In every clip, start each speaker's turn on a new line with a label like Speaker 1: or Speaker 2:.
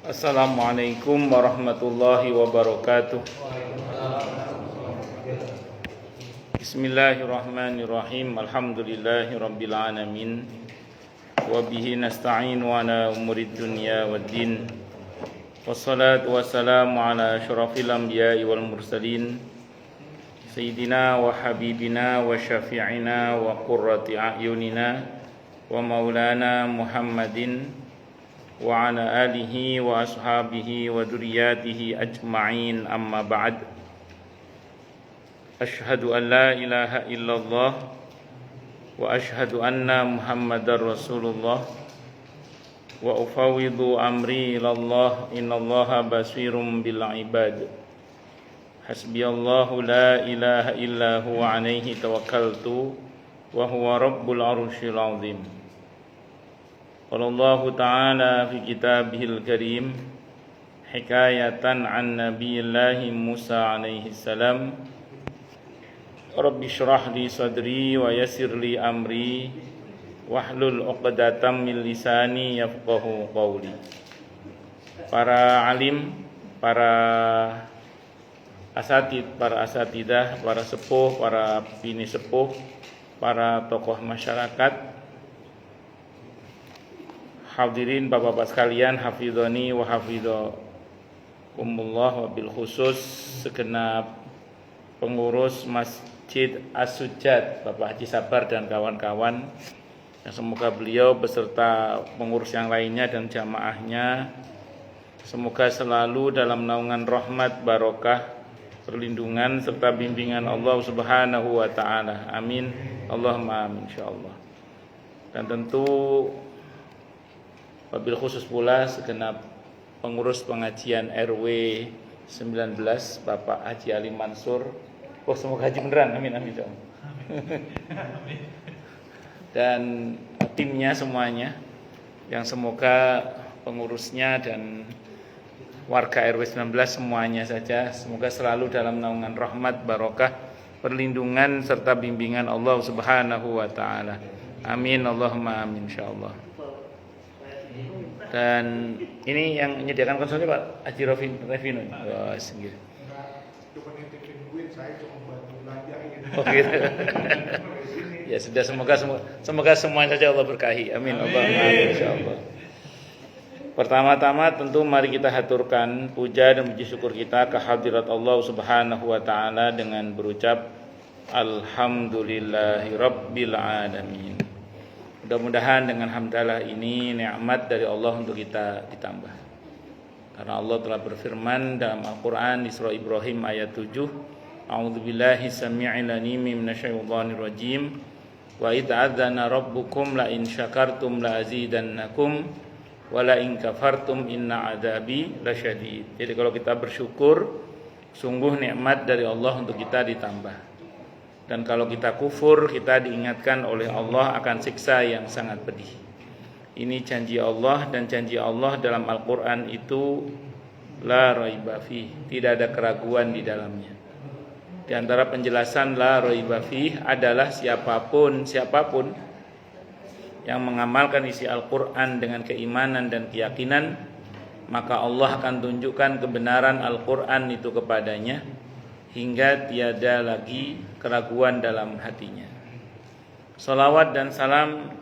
Speaker 1: Assalamualaikum warahmatullahi wabarakatuh. Bismillahirrahmanirrahim. Alhamdulillahi rabbil alamin. Wa bihi nasta'inu ala umurid dunya waddin. Wassalatu wassalamu ala asyrafil anbiya'i wal mursalin. Sayyidina wa habibina wa syafi'ina wa qurrati a'yunina wa maulana Muhammadin wa ala alihi wa ashabihi wa dzurriyyatihi ajma'in, amma ba'd. Asyhadu an la ilaha illallah wa asyhadu anna Muhammadar Rasulullah wa ufawwidu amri ilallah, innallaha basirum bil ibad. Hasbiyallahu la ilaha illa huwa alaihi tawakkaltu wa huwa rabbul arsyil azim. Qala Allah Ta'ala fi kitabihil karim hikayatan an nabiyillahi Musa alaihi salam, Rabbi syrah li sadri wa yassir li amri wahlul 'uqdatam min lisani yafqahu qawli. Para alim, para asatid, para asatidah, para sepuh, para bini sepuh, para tokoh masyarakat, hadirin bapak-bapak sekalian, hafidhani wa hafidhakumullah, wa bil khusus segenap pengurus Masjid As-Sujjad, Bapak Haji Sabar dan kawan-kawan, yang semoga beliau beserta pengurus yang lainnya dan jamaahnya semoga selalu dalam naungan rahmat, barokah, perlindungan serta bimbingan Allah Subhanahu wa taala. Amin. Allahumma amin insyaallah. Dan tentu wabil khusus pula segenap pengurus pengajian RW 19 Bapak Haji Ali Mansur. Oh, semoga haji beneran. Amin amin. Dan timnya semuanya, yang semoga pengurusnya dan warga RW 19 semuanya saja semoga selalu dalam naungan rahmat, barokah, perlindungan serta bimbingan Allah Subhanahu wa taala. Amin Allahumma amin insyaallah. Dan ini yang menyediakan konsolnya Pak Haji Revino. Oh, gitu.
Speaker 2: Cuma nitipin duit, saya cuma bantu belanja gitu.
Speaker 1: Oh, gitu. Ya sudah, semoga semuanya saja Allah berkahi. Amin. Allahumma amin insyaallah. Pertama-tama tentu mari kita haturkan puja dan puji syukur kita ke hadirat Allah Subhanahu wa taala dengan berucap alhamdulillahi rabbil alamin. Mudah-mudahan dengan hamdalah ini nikmat dari Allah untuk kita ditambah. Karena Allah telah berfirman dalam Al-Qur'an di surah Ibrahim ayat 7, A'udzubillahi samii'il 'alim minasyaitonir rajim. Wa idz adzana rabbukum la in syakartum la azidannakum wa la in kafartum inna 'adzabi lasyadid. Jadi kalau kita bersyukur, sungguh nikmat dari Allah untuk kita ditambah. Dan kalau kita kufur, kita diingatkan oleh Allah akan siksa yang sangat pedih. Ini janji Allah, dan janji Allah dalam Al-Quran itu la raiba fih, tidak ada keraguan di dalamnya. Di antara penjelasan la raiba fih adalah siapapun yang mengamalkan isi Al-Quran dengan keimanan dan keyakinan, maka Allah akan tunjukkan kebenaran Al-Quran itu kepadanya hingga tiada lagi keraguan dalam hatinya. Salawat dan salam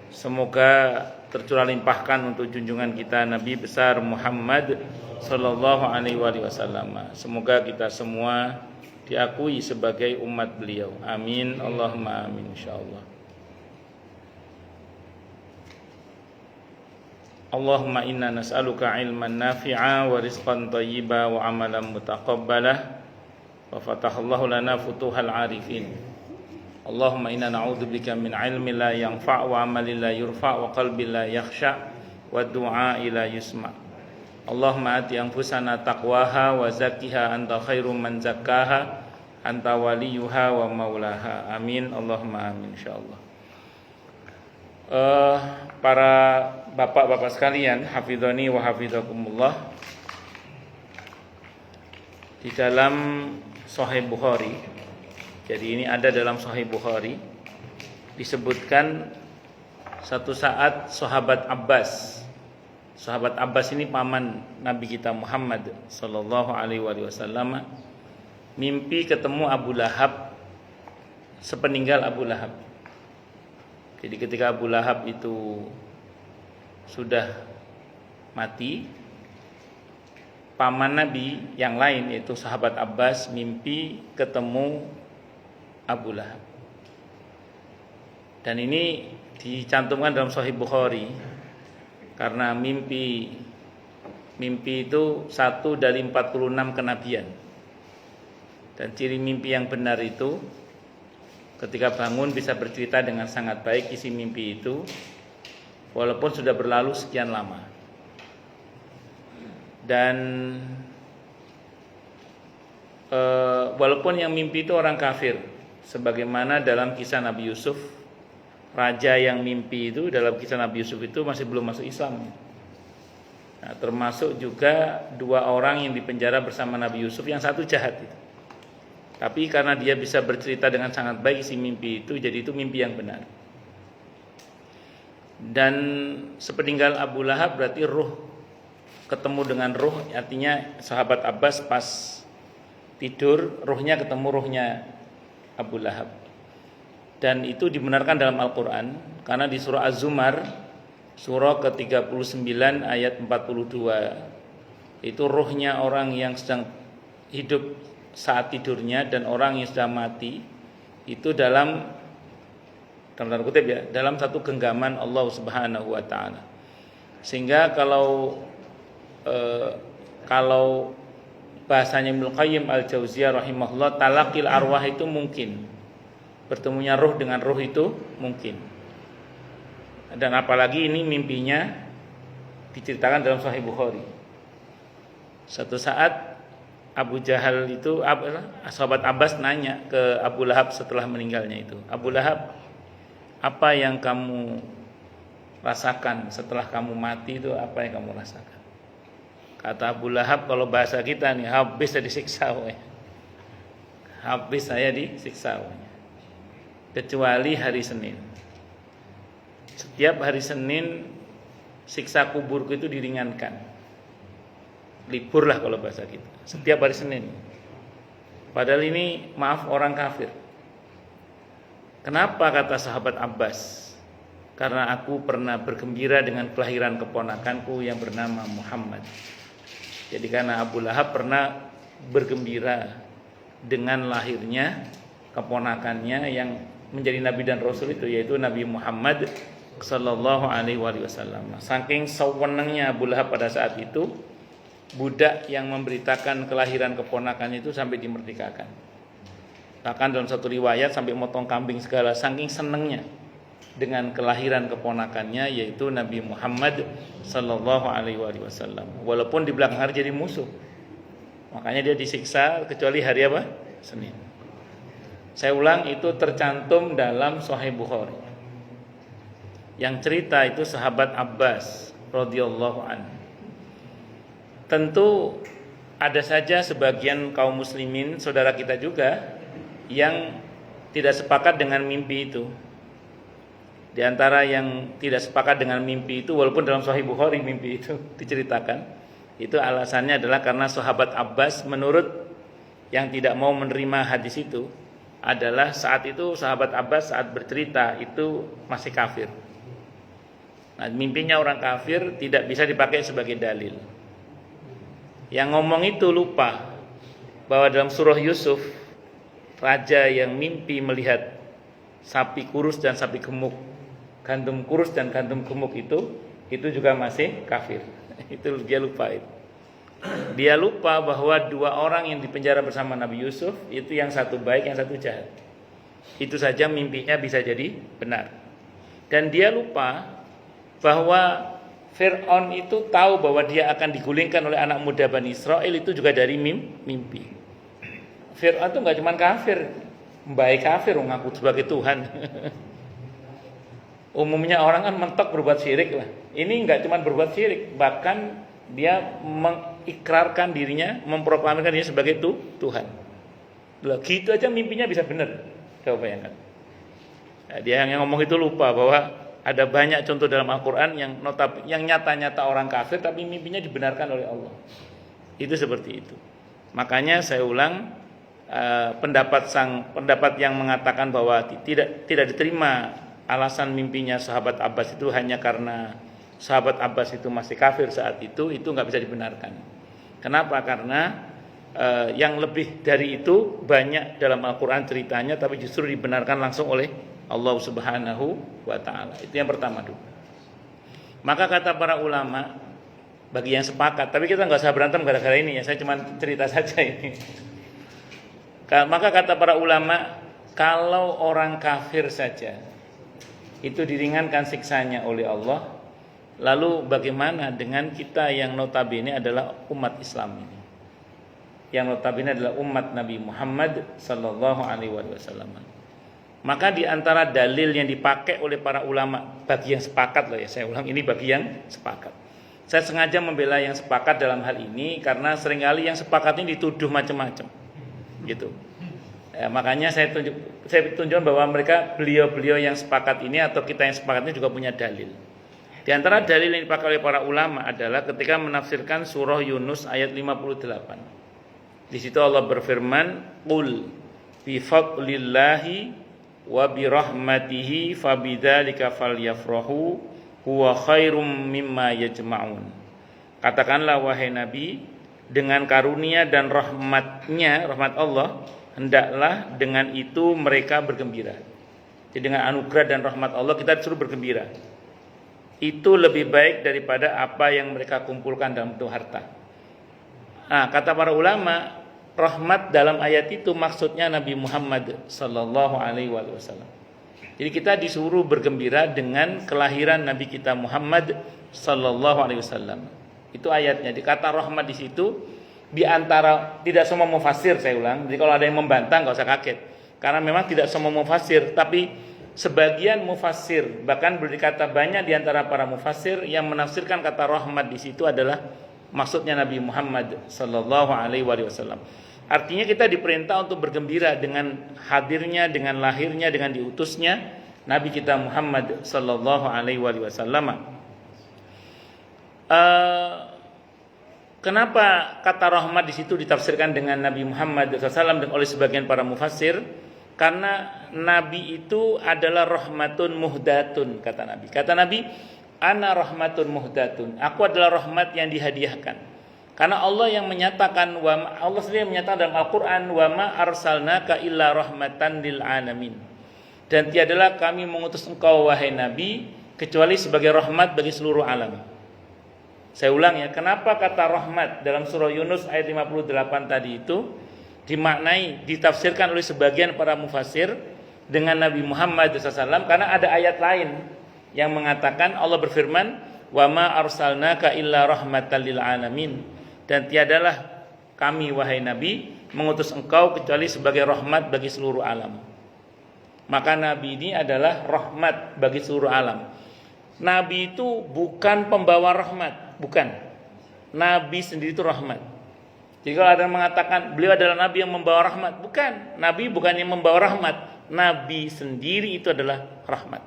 Speaker 1: semoga tercurah limpahkan untuk junjungan kita Nabi besar Muhammad sallallahu alaihi wasallam. Semoga kita semua diakui sebagai umat beliau. Amin Allahumma amin insyaallah. Allahumma inna nas'aluka ilman nafi'a wa rizqan thayyiba wa amalan mutaqabbalah wa fatahallahu lana futuhal arifin. Allahumma inna na'udzubika min ilmin la yanfa' wa amalin la yurfa' wa qalbin la yakhsha' wa du'a'i la yusma'. Allahumma ati anfusana taqwaha wa zakkiha anta khairum man zakkaha anta waliyuha wa maulaha. Amin Allahumma amin insyaallah. Para bapak-bapak sekalian, hafidhani wa hafidhakumullah. Di dalam Sahih Bukhari, jadi ini ada dalam Sahih Bukhari, disebutkan satu saat sahabat Abbas Sahabat Abbas ini paman Nabi kita Muhammad sallallahu alaihi wasallam, mimpi ketemu Abu Lahab sepeninggal Abu Lahab. Jadi ketika Abu Lahab itu sudah mati, paman Nabi yang lain yaitu sahabat Abbas mimpi ketemu Abu Lahab. Dan ini dicantumkan dalam Sahih Bukhari karena mimpi itu satu dari 46 kenabian. Dan ciri mimpi yang benar itu ketika bangun bisa bercerita dengan sangat baik isi mimpi itu walaupun sudah berlalu sekian lama. Dan walaupun yang mimpi itu orang kafir, sebagaimana dalam kisah Nabi Yusuf, raja yang mimpi itu dalam kisah Nabi Yusuf itu masih belum masuk Islam. Nah, termasuk juga 2 orang yang dipenjara bersama Nabi Yusuf, yang satu jahat itu. Tapi karena dia bisa bercerita dengan sangat baik isi mimpi itu, jadi itu mimpi yang benar. Dan sepeninggal Abu Lahab berarti ruh ketemu dengan ruh, artinya sahabat Abbas pas tidur ruhnya ketemu ruhnya Abu Lahab. Dan itu dibenarkan dalam Al-Quran karena di surah Az-Zumar surah ke-39 ayat 42 itu ruhnya orang yang sedang hidup saat tidurnya dan orang yang sudah mati itu dalam tanda kutip ya, dalam satu genggaman Allah Subhanahu wa taala. Sehingga kalau bahasanya Ibnu Qayyim Al-Jauziyah rahimahullah, talaqil arwah itu mungkin. Bertemunya ruh dengan ruh itu mungkin. Dan apalagi ini mimpinya diceritakan dalam Sahih Bukhari. Suatu saat Abu Jahal itu, sahabat Abbas nanya ke Abu Lahab setelah meninggalnya itu, Abu Lahab, apa yang kamu rasakan setelah kamu mati itu, apa yang kamu rasakan? Kata Abu Lahab, kalau bahasa kita nih, habis saya disiksa. Habis saya disiksa. Kecuali hari Senin. Setiap hari Senin siksa kuburku itu diringankan. Libur lah kalau bahasa kita. Setiap hari Senin. Padahal ini maaf orang kafir. Kenapa kata sahabat Abbas? Karena aku pernah bergembira dengan kelahiran keponakanku yang bernama Muhammad. Jadi karena Abu Lahab pernah bergembira dengan lahirnya keponakannya yang menjadi nabi dan rasul itu, yaitu Nabi Muhammad sallallahu alaihi wasallam. Saking sewenangnya Abu Lahab pada saat itu, budak yang memberitakan kelahiran keponakannya itu sampai dimerdekakan. Bahkan dalam satu riwayat sampai motong kambing segala, saking senangnya dengan kelahiran keponakannya yaitu Nabi Muhammad sallallahu alaihi wasallam. Walaupun di belakang hari jadi musuh. Makanya dia disiksa kecuali hari apa? Senin. Saya ulang, itu tercantum dalam Sahih Bukhari. Yang cerita itu sahabat Abbas radhiyallahu anhu. Tentu ada saja sebagian kaum muslimin, saudara kita juga, yang tidak sepakat dengan mimpi itu. Di antara yang tidak sepakat dengan mimpi itu, walaupun dalam Sahih Bukhari mimpi itu diceritakan, itu alasannya adalah karena sahabat Abbas menurut yang tidak mau menerima hadis itu adalah saat itu sahabat Abbas saat bercerita itu masih kafir. Nah, mimpinya orang kafir tidak bisa dipakai sebagai dalil. Yang ngomong itu lupa bahwa dalam surah Yusuf, raja yang mimpi melihat sapi kurus dan sapi gemuk, gandum kurus dan gandum gemuk itu juga masih kafir. Itu dia lupa itu. Dia lupa bahwa 2 orang yang dipenjara bersama Nabi Yusuf itu yang satu baik, yang satu jahat. Itu saja mimpinya bisa jadi benar. Dan dia lupa bahwa Fir'aun itu tahu bahwa dia akan digulingkan oleh anak muda Bani Israel itu juga dari mimpi. Fir'aun itu gak cuma kafir, baik kafir mengaku sebagai Tuhan. Umumnya orang kan mentok berbuat syirik lah. Ini gak cuma berbuat syirik, bahkan dia mengikrarkan dirinya, memproklamirkan dirinya sebagai Tuhan. Loh, gitu aja mimpinya bisa benar. Coba bayangkan. Nah, dia yang ngomong itu lupa bahwa Ada banyak contoh dalam Al-Quran yang nyata-nyata orang kafir tapi mimpinya dibenarkan oleh Allah. Itu seperti itu. Makanya saya ulang, pendapat yang mengatakan bahwa tidak diterima alasan mimpinya sahabat Abbas itu hanya karena sahabat Abbas itu masih kafir saat itu nggak bisa dibenarkan. Kenapa? Karena yang lebih dari itu banyak dalam Al-Quran ceritanya, tapi justru dibenarkan langsung oleh Allah Subhanahu wa ta'ala. Itu yang pertama dulu. Maka kata para ulama, bagi yang sepakat, tapi kita nggak usah berantem gara-gara ini ya, saya cuma cerita saja ini. Maka kata para ulama, kalau orang kafir saja itu diringankan siksanya oleh Allah, lalu bagaimana dengan kita yang notabene adalah umat Islam ini, yang notabene adalah umat Nabi Muhammad sallallahu alaihi wasallam. Maka di antara dalil yang dipakai oleh para ulama, bagi yang sepakat loh ya, saya ulang, ini bagi yang sepakat. Saya sengaja membela yang sepakat dalam hal ini karena seringkali yang sepakat ini dituduh macam-macam, gitu. Ya, makanya saya tunjukkan bahwa beliau yang sepakat ini atau kita yang sepakat ini juga punya dalil. Di antara dalil yang dipakai oleh para ulama adalah ketika menafsirkan surah Yunus ayat 58. Di situ Allah berfirman, "Qul bi fadlillahi wa bi rahmatihi fabidzalika falyafrahu huwa khairum mimma yajma'un." Katakanlah wahai Nabi, dengan karunia dan rahmatnya, rahmat Allah, hendaklah dengan itu mereka bergembira. Jadi dengan anugerah dan rahmat Allah kita disuruh bergembira. Itu lebih baik daripada apa yang mereka kumpulkan dalam bentuk harta. Nah, kata para ulama, rahmat dalam ayat itu maksudnya Nabi Muhammad sallallahu alaihi wasallam. Jadi kita disuruh bergembira dengan kelahiran Nabi kita Muhammad sallallahu alaihi wasallam. Itu ayatnya. Di kata rahmat di situ, di antara, tidak semua mufassir, saya ulang. Jadi kalau ada yang membantah enggak usah kaget. Karena memang tidak semua mufassir, tapi sebagian mufassir, bahkan berkata banyak di antara para mufassir yang menafsirkan kata rahmat di situ adalah maksudnya Nabi Muhammad sallallahu alaihi wasallam. Artinya kita diperintah untuk bergembira dengan hadirnya, dengan lahirnya, dengan diutusnya Nabi kita Muhammad sallallahu alaihi wasallam. Kenapa kata rahmat di situ ditafsirkan dengan Nabi Muhammad SAW oleh sebagian para mufassir? Karena Nabi itu adalah rahmatun muhdatun, kata Nabi. Kata Nabi, ana rahmatun muhdatun. Aku adalah rahmat yang dihadiahkan. Karena Allah yang menyatakan, Allah sendiri menyatakan dalam Al-Quran, wa ma arsalnaka illa rahmatan lil alamin. Dan tiadalah kami mengutus engkau wahai Nabi kecuali sebagai rahmat bagi seluruh alam. Saya ulang ya, kenapa kata rahmat dalam surah Yunus ayat 58 tadi itu dimaknai, ditafsirkan oleh sebagian para mufassir dengan Nabi Muhammad SAW? Karena ada ayat lain yang mengatakan, Allah berfirman, wa ma arsalnaka illa rahmatan lil alamin. Dan tiadalah kami wahai Nabi mengutus engkau kecuali sebagai rahmat bagi seluruh alam. Maka Nabi ini adalah rahmat bagi seluruh alam. Nabi itu bukan pembawa rahmat, bukan. Nabi sendiri itu rahmat. Jadi kalau ada yang mengatakan beliau adalah Nabi yang membawa rahmat, bukan. Nabi bukan yang membawa rahmat. Nabi sendiri itu adalah rahmat.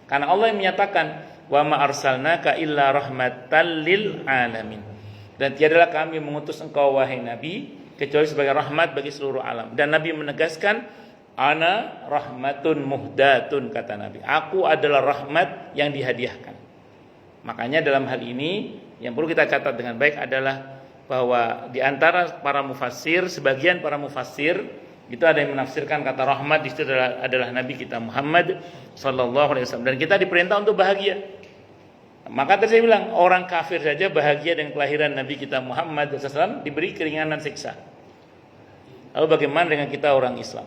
Speaker 1: Karena Allah yang menyatakan, wa ma arsalnaka illa rahmatan lil alamin. Dan tiadalah kami mengutus engkau wahai Nabi kecuali sebagai rahmat bagi seluruh alam. Dan Nabi menegaskan, ana rahmatun muhdatun, kata Nabi. Aku adalah rahmat yang dihadiahkan. Makanya dalam hal ini yang perlu kita catat dengan baik adalah bahwa di antara para mufassir, sebagian para mufassir itu ada yang menafsirkan kata rahmat di situ adalah Nabi kita Muhammad sallallahu alaihi wasallam, dan kita diperintah untuk bahagia. Maka tadi saya bilang, orang kafir saja bahagia dengan kelahiran Nabi kita Muhammad sallallahu alaihi wasallam, diberi keringanan siksa. Lalu bagaimana dengan kita orang Islam?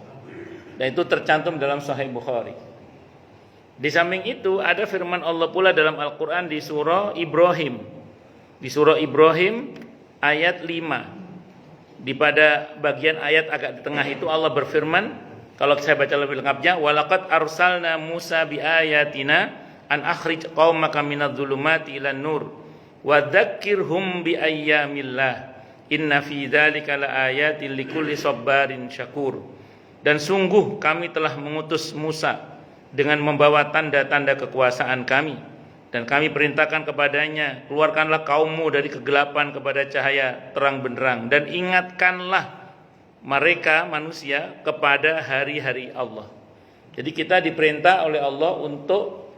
Speaker 1: Dan itu tercantum dalam Sahih Bukhari. Di samping itu ada firman Allah pula dalam Al-Quran di surah Ibrahim. Di surah Ibrahim ayat 5. Di pada bagian ayat agak di tengah itu Allah berfirman, kalau saya baca lebih lengkapnya, walaqad arsalna Musa biayatina an akhrij qaumaka minadh-dhulumati ilan nur wa dzakkirhum biayyamillah inna fi dzalika laayatin likulli sabarin syakur. Dan sungguh kami telah mengutus Musa dengan membawa tanda-tanda kekuasaan kami, dan kami perintahkan kepadanya, keluarkanlah kaummu dari kegelapan kepada cahaya terang benderang, dan ingatkanlah mereka manusia kepada hari-hari Allah. Jadi kita diperintah oleh Allah untuk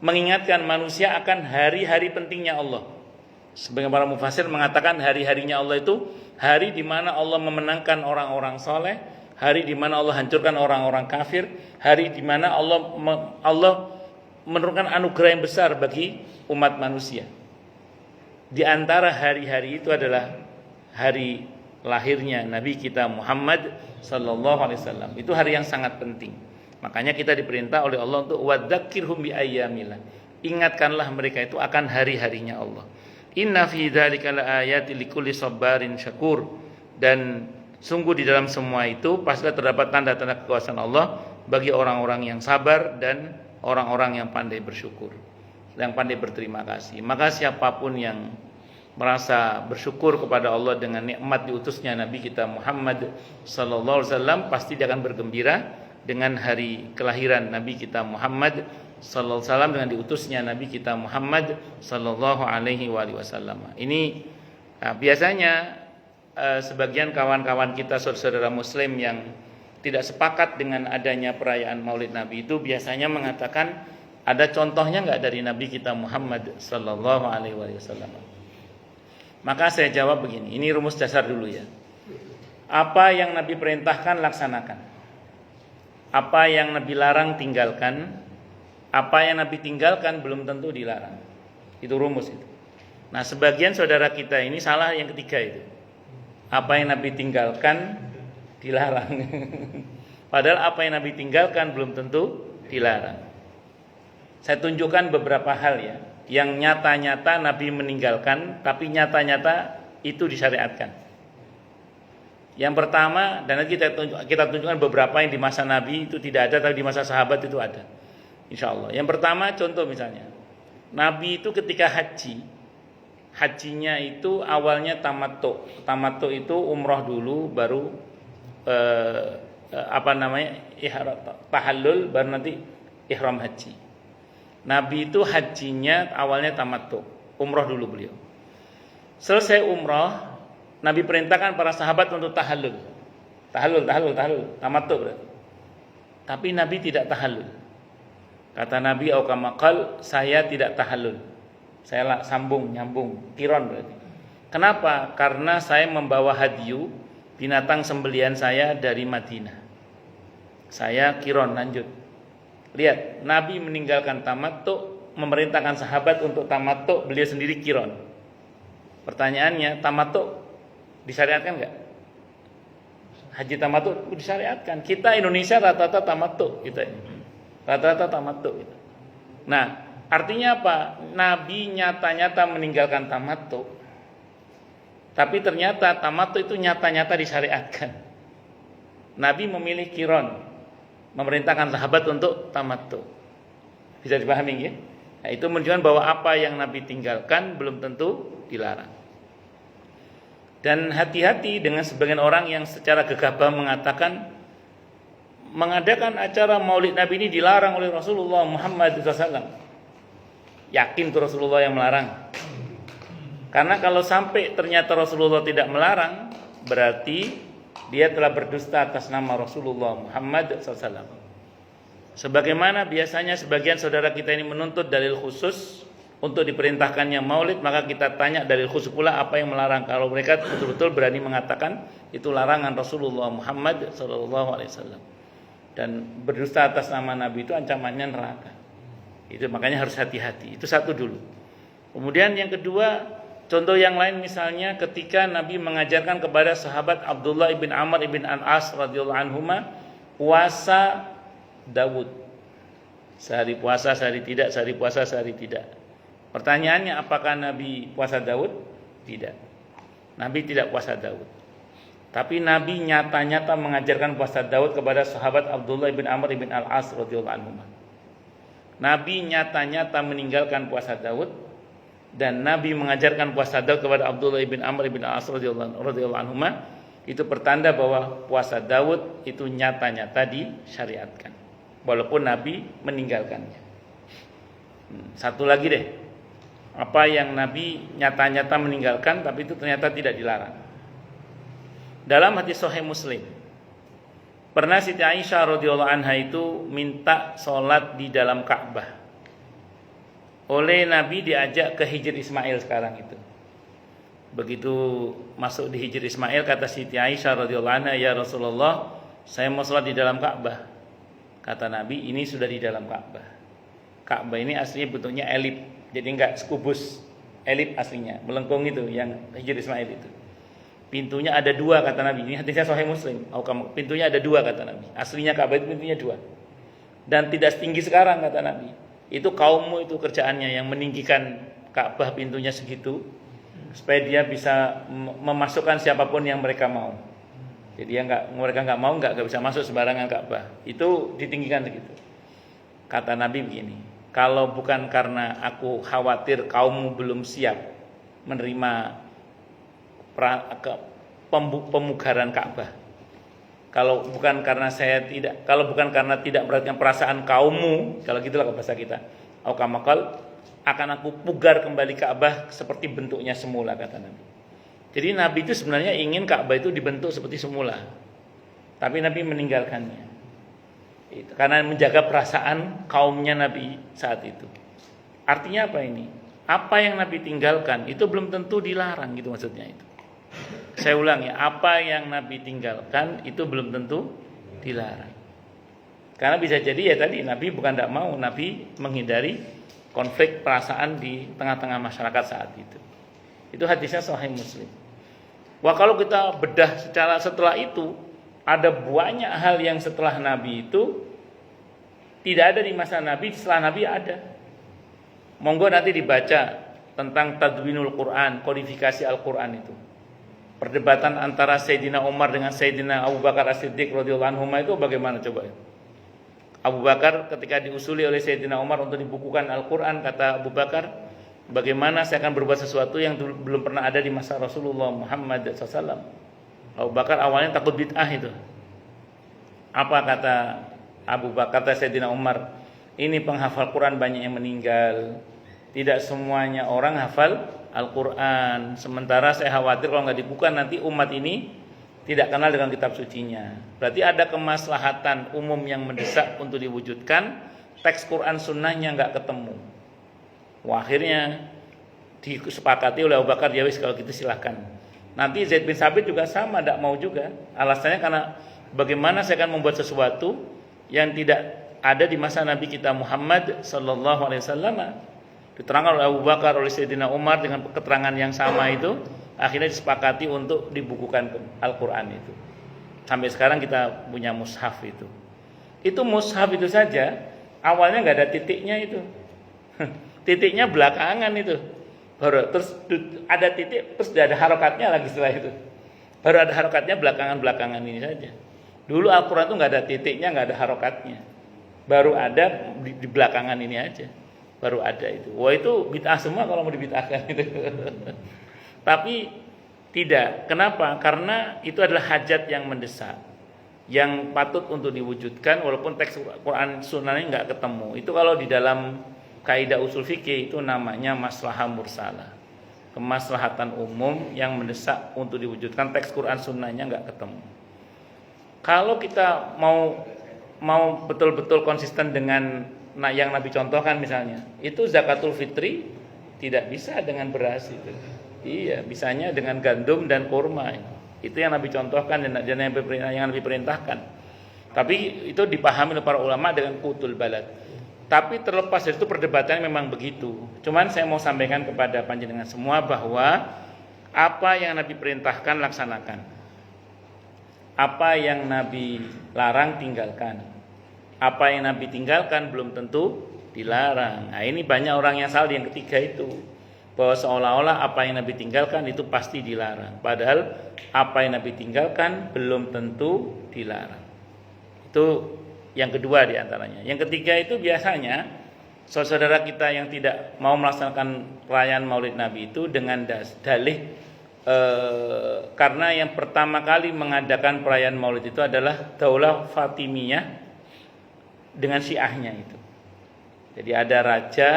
Speaker 1: mengingatkan manusia akan hari-hari pentingnya Allah. Sebagian para mufasir mengatakan hari-harinya Allah itu hari di mana Allah memenangkan orang-orang soleh, hari di mana Allah hancurkan orang-orang kafir, hari di mana Allah menurunkan anugerah yang besar bagi umat manusia. Di antara hari-hari itu adalah hari lahirnya Nabi kita Muhammad sallallahu alaihi wasallam. Itu hari yang sangat penting. Makanya kita diperintah oleh Allah untuk wadzakirhum bi ayyamillah. Ingatkanlah mereka itu akan hari-harinya Allah. Inna fi dzalika laayatil likulli sabarin syakur. Dan sungguh di dalam semua itu pasti terdapat tanda-tanda kekuasaan Allah bagi orang-orang yang sabar dan orang-orang yang pandai bersyukur, yang pandai berterima kasih. Maka siapapun yang merasa bersyukur kepada Allah dengan nikmat diutusnya Nabi kita Muhammad sallallahu alaihi wasallam, pasti dia akan bergembira dengan hari kelahiran Nabi kita Muhammad sallallahu alaihi wasallam, dengan diutusnya Nabi kita Muhammad sallallahu alaihi wasallam. Ini biasanya sebagian kawan-kawan kita saudara-saudara muslim yang tidak sepakat dengan adanya perayaan Maulid Nabi itu biasanya mengatakan, ada contohnya enggak dari Nabi kita Muhammad sallallahu alaihi wasallam? Maka saya jawab begini, ini rumus dasar dulu ya. Apa yang Nabi perintahkan laksanakan. Apa yang Nabi larang tinggalkan. Apa yang Nabi tinggalkan belum tentu dilarang. Itu rumus itu. Nah, sebagian saudara kita ini salah yang ketiga itu. Apa yang Nabi tinggalkan dilarang. Padahal apa yang Nabi tinggalkan belum tentu dilarang. Saya tunjukkan beberapa hal ya, yang nyata-nyata Nabi meninggalkan, tapi nyata-nyata itu disyariatkan. Yang pertama, dan nanti kita tunjukkan beberapa yang di masa Nabi itu tidak ada, tapi di masa sahabat itu ada, insya Allah. Yang pertama, contoh misalnya, Nabi itu ketika hajinya itu awalnya tamattu. Tamattu itu umroh dulu, baru tahallul, baru nanti ihram haji. Nabi itu hajinya awalnya tamattu, umroh dulu beliau. Selesai umroh, Nabi perintahkan para sahabat untuk tahallul. Tamattu berarti. Tapi Nabi tidak tahallul. Kata Nabi aukamakal, saya tidak tahallul. Saya nyambung, kiron berarti. Kenapa? Karena saya membawa hadyu, binatang sembelihan saya dari Madinah. Saya kiron, lanjut. Lihat, Nabi meninggalkan tamattu, memerintahkan sahabat untuk tamattu, beliau sendiri kiron. Pertanyaannya, tamattu disyariatkan enggak? Haji tamattu disyariatkan. Kita Indonesia rata-rata tamattu kita ini. Rata-rata tamattu gitu. Nah, artinya apa? Nabi nyata-nyata meninggalkan tamattu. Tapi ternyata tamattu itu nyata-nyata disyariatkan. Nabi memilih kiron, memerintahkan sahabat untuk tamattu. Bisa dipahami ya? Nah, itu menunjukkan bahwa apa yang Nabi tinggalkan belum tentu dilarang. Dan hati-hati dengan sebagian orang yang secara gegabah mengatakan mengadakan acara Maulid Nabi ini dilarang oleh Rasulullah Muhammad SAW. Yakin tuh Rasulullah yang melarang? Karena kalau sampai ternyata Rasulullah tidak melarang, berarti dia telah berdusta atas nama Rasulullah Muhammad SAW. Sebagaimana biasanya sebagian saudara kita ini menuntut dalil khusus untuk diperintahkannya maulid, maka kita tanya dalil khusus pula apa yang melarang. Kalau mereka betul-betul berani mengatakan itu larangan Rasulullah Muhammad SAW. Dan berdusta atas nama Nabi itu ancamannya neraka. Itu makanya harus hati-hati. Itu satu dulu. Kemudian yang kedua, contoh yang lain misalnya ketika Nabi mengajarkan kepada sahabat Abdullah ibn Amr ibn Al-As radhiyallahu anhuma puasa Daud. Sehari puasa, sehari tidak, sehari puasa, sehari tidak. Pertanyaannya, apakah Nabi puasa Daud? Tidak. Nabi tidak puasa Daud. Tapi Nabi nyata-nyata mengajarkan puasa Daud kepada sahabat Abdullah bin Amr bin Al-As radhiyallahu anhu. Nabi nyata-nyata meninggalkan puasa Daud, dan Nabi mengajarkan puasa Daud kepada Abdullah bin Amr bin Al-As radhiyallahu anhu. Itu pertanda bahwa puasa Daud itu nyata-nyata disyariatkan. walaupun Nabi meninggalkannya. Satu lagi deh, apa yang Nabi nyata-nyata meninggalkan tapi itu ternyata tidak dilarang. Dalam hadis Sahih Muslim, pernah Siti Aisyah radhiyallahu anha itu minta sholat di dalam Ka'bah. Oleh Nabi diajak ke Hijr Ismail sekarang itu. Begitu masuk di Hijr Ismail, kata Siti Aisyah radhiyallahu anha, "Ya Rasulullah, saya mau sholat di dalam Ka'bah." Kata Nabi, "Ini sudah di dalam Ka'bah." Ka'bah ini aslinya bentuknya elip, jadi enggak sekubus, elip aslinya, melengkung itu yang Hijr Ismail itu. Pintunya ada dua, kata Nabi. Ini hadisnya Sahih Muslim. Pintunya ada dua, kata Nabi. Aslinya Ka'bah itu pintunya dua. Dan tidak setinggi sekarang, kata Nabi. Itu kaummu itu kerjaannya yang meninggikan Ka'bah pintunya segitu, supaya dia bisa memasukkan siapapun yang mereka mau. Jadi mereka nggak mau nggak bisa masuk sembarangan Ka'bah. Itu ditinggikan segitu. Kata Nabi begini, kalau bukan karena aku khawatir kaummu belum siap menerima pemugaran Ka'bah, kalau bukan karena tidak memperhatikan perasaan kaummu, kalau gitulah bahasa kita, au kamakal, akan aku pugar kembali Ka'bah seperti bentuknya semula, kata Nabi. Jadi Nabi itu sebenarnya ingin Ka'bah itu dibentuk seperti semula, tapi Nabi meninggalkannya. Itu karena menjaga perasaan kaumnya Nabi saat itu. Artinya apa ini? Apa yang Nabi tinggalkan itu belum tentu dilarang, gitu maksudnya itu. Saya ulang ya, apa yang Nabi tinggalkan itu belum tentu dilarang. Karena bisa jadi ya tadi Nabi bukan tidak mau, Nabi menghindari konflik perasaan di tengah-tengah masyarakat saat itu. Itu hadisnya Sahih Muslim. Wah, kalau kita bedah setelah itu, ada banyak hal yang setelah Nabi itu tidak ada di masa Nabi, setelah Nabi ada. Monggo nanti dibaca tentang tadwinul Quran, kodifikasi Al-Quran itu. Perdebatan antara Sayyidina Umar dengan Sayyidina Abu Bakar As-Siddiq radhiyallahu anhu itu bagaimana coba? Abu Bakar ketika diusuli oleh Sayyidina Umar untuk dibukukan Al-Quran, kata Abu Bakar, bagaimana saya akan berbuat sesuatu yang belum pernah ada di masa Rasulullah Muhammad SAW. Abu Bakar awalnya takut bid'ah itu. Apa kata Abu Bakar, kata Sayyidina Umar, ini penghafal Quran banyak yang meninggal, tidak semuanya orang hafal Al-Quran. Sementara saya khawatir kalau nggak dibuka nanti umat ini tidak kenal dengan kitab sucinya. Berarti ada kemaslahatan umum yang mendesak untuk diwujudkan, teks Quran sunnahnya nggak ketemu. Wah, akhirnya disepakati oleh Abu Bakar, ya wis kalau gitu silahkan. Nanti Zaid bin Sabit juga sama, tidak mau juga. Alasannya karena bagaimana saya akan membuat sesuatu yang tidak ada di masa Nabi kita Muhammad Sallallahu Alaihi Wasallam. Diterangkan oleh Abu Bakar, oleh Sayyidina Umar dengan keterangan yang sama itu. Akhirnya disepakati untuk dibukukan Al-Quran itu. Sampai sekarang kita punya mushaf itu. Itu mushaf itu saja awalnya nggak ada titiknya itu. Titiknya belakangan itu. Baru terus ada titik, terus ada harokatnya lagi setelah itu. Baru ada harokatnya belakangan ini saja. Dulu Al-Quran itu nggak ada titiknya, nggak ada harokatnya. Baru ada di belakangan ini aja. Baru ada itu. Wah, itu bid'ah semua kalau mau dibid'ahkan itu. Tapi tidak. Kenapa? Karena itu adalah hajat yang mendesak, yang patut untuk diwujudkan walaupun teks Quran sunnahnya nggak ketemu. Itu kalau di dalam kaidah usul fikih itu namanya maslahah mursalah, kemaslahatan umum yang mendesak untuk diwujudkan, teks Quran sunnahnya nggak ketemu. Kalau kita mau betul-betul konsisten dengan yang Nabi contohkan, misalnya itu zakatul fitri tidak bisa dengan beras itu. Iya, bisanya dengan gandum dan kurma. Itu yang Nabi contohkan dan yang Nabi perintahkan. Tapi itu dipahami oleh para ulama dengan qutul balad. Tapi terlepas dari itu perdebatannya memang begitu. Cuman saya mau sampaikan kepada panjenengan semua bahwa apa yang Nabi perintahkan laksanakan. Apa yang Nabi larang tinggalkan. Apa yang Nabi tinggalkan belum tentu dilarang. Nah, ini banyak orang yang salah yang ketiga itu. Bahwa seolah-olah apa yang Nabi tinggalkan itu pasti dilarang. Padahal apa yang Nabi tinggalkan belum tentu dilarang. Itu yang kedua diantaranya. Yang ketiga itu biasanya saudara kita yang tidak mau melaksanakan perayaan Maulid Nabi itu dengan dalih karena yang pertama kali mengadakan perayaan Maulid itu adalah Daulah Fatimiyah dengan Syiahnya itu. Jadi ada raja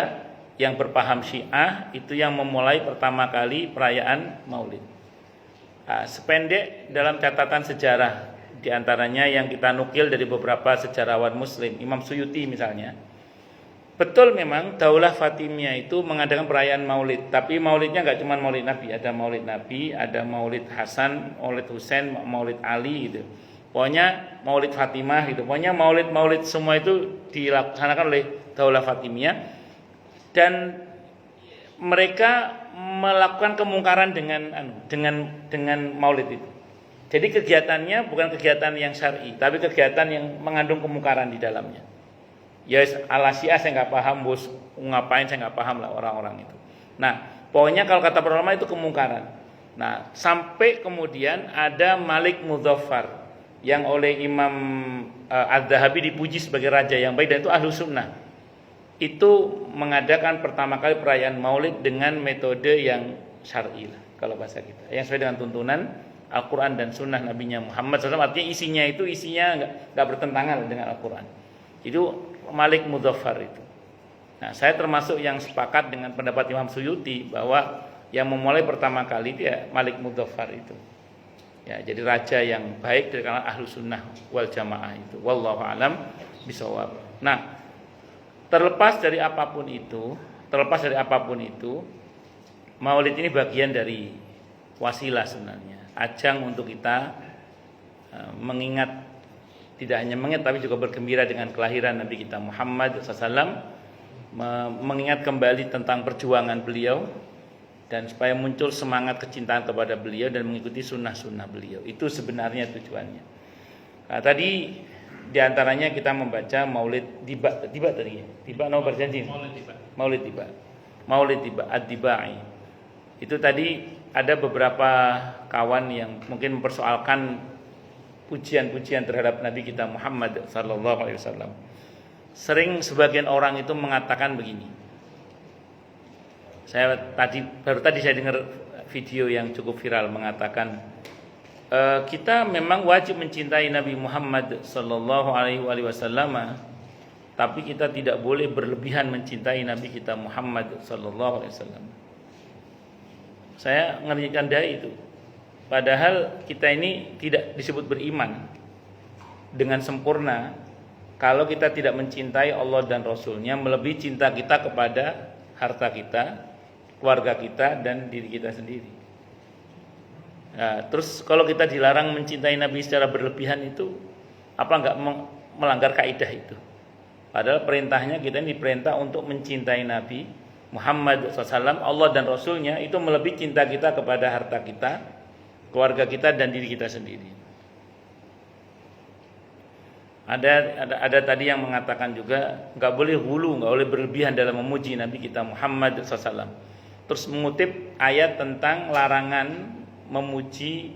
Speaker 1: yang berpaham Syiah itu yang memulai pertama kali perayaan Maulid. Sependek dalam catatan sejarah, diantaranya yang kita nukil dari beberapa sejarawan Muslim, Imam Suyuti misalnya, betul memang Daulah Fatimiyah itu mengadakan perayaan Maulid, tapi Maulidnya nggak cuma Maulid Nabi, ada Maulid Nabi, ada Maulid Hasan, Maulid Husain, Maulid Ali gitu. Pokoknya Maulid Fatimah gitu. Pokoknya Maulid semua itu dilaksanakan oleh Daulah Fatimiyah. Dan mereka melakukan kemungkaran dengan Maulid itu. Jadi kegiatannya bukan kegiatan yang syar'i, tapi kegiatan yang mengandung kemungkaran di dalamnya. Ya ala Syiah saya nggak paham, bos ngapain saya nggak paham lah orang-orang itu. Nah, pokoknya kalau kata para ulama itu kemungkaran. Nah, sampai kemudian ada Malik Mudzaffar yang oleh Imam Az-Zahabi dipuji sebagai raja yang baik dan itu ahlu sunnah. Itu mengadakan pertama kali perayaan Maulid dengan metode yang syar'i lah, kalau bahasa kita, yang sesuai dengan tuntunan Al-Quran dan Sunnah Nabinya Muhammad SAW. Artinya isinya nggak bertentangan dengan Al-Quran. Itu Malik Mudzaffar itu. Nah, saya termasuk yang sepakat dengan pendapat Imam Suyuti bahwa yang memulai pertama kali dia Malik Mudzaffar itu. Ya, jadi raja yang baik dari kalangan ahlu sunnah wal jamaah itu. Wallahu alam bisawab. Nah, terlepas dari apapun itu, Maulid ini bagian dari wasilah sebenarnya, ajang untuk kita mengingat, tidak hanya mengingat tapi juga bergembira dengan kelahiran Nabi kita Muhammad SAW, mengingat kembali tentang perjuangan beliau dan supaya muncul semangat kecintaan kepada beliau dan mengikuti sunnah-sunnah beliau. Itu sebenarnya tujuannya. Nah, tadi di antaranya kita membaca Maulid Tiba tadi ya. Tiba nomor berjanji. Maulid Tiba Ad-Dibai. Itu tadi ada beberapa kawan yang mungkin mempersoalkan pujian-pujian terhadap Nabi kita Muhammad sallallahu alaihi wasallam. Sering sebagian orang itu mengatakan begini. Baru tadi saya dengar video yang cukup viral mengatakan kita memang wajib mencintai Nabi Muhammad sallallahu alaihi wasallam, tapi kita tidak boleh berlebihan mencintai Nabi kita Muhammad sallallahu alaihi wasallam. Saya ngerikan dari itu. Padahal kita ini tidak disebut beriman dengan sempurna kalau kita tidak mencintai Allah dan Rasulnya melebihi cinta kita kepada harta kita, keluarga kita, dan diri kita sendiri. Nah, terus kalau kita dilarang mencintai Nabi secara berlebihan itu, apa enggak melanggar kaidah itu? Padahal perintahnya kita ini diperintah untuk mencintai Nabi Muhammad SAW, Allah dan Rasulnya, itu melebihi cinta kita kepada harta kita, keluarga kita, dan diri kita sendiri. Ada tadi yang mengatakan juga nggak boleh hulu, nggak boleh berlebihan dalam memuji Nabi kita Muhammad SAW. Terus mengutip ayat tentang larangan memuji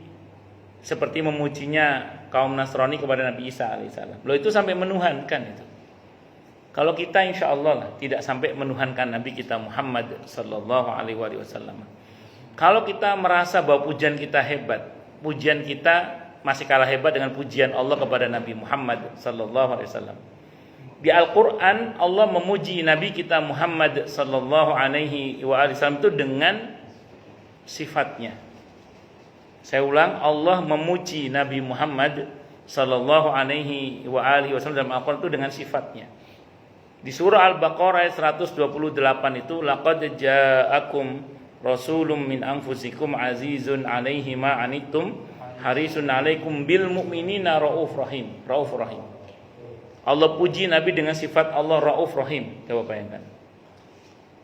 Speaker 1: seperti memujinya kaum Nasrani kepada Nabi Isa alaihissalam. Loh, itu sampai menuhankan itu. Kalau kita insya Allah tidak sampai menuhankan Nabi kita Muhammad sallallahu alaihi wasallam. Kalau kita merasa bahwa pujian kita hebat, pujian kita masih kalah hebat dengan pujian Allah kepada Nabi Muhammad sallallahu alaihi wasallam. Di Al-Qur'an Allah memuji Nabi kita Muhammad sallallahu alaihi wasallam itu dengan sifatnya. Saya ulang, Allah memuji Nabi Muhammad sallallahu alaihi wasallam dalam Al-Qur'an itu dengan sifatnya. Di surah Al-Baqarah ayat 128 itu laqad ja'akum rasulun min anfusikum azizun 'alaihi ma 'anittum harisun 'alaikum bil mu'minina raufur rahim. Allah puji Nabi dengan sifat Allah Rauf Rahim. Coba bayangkan.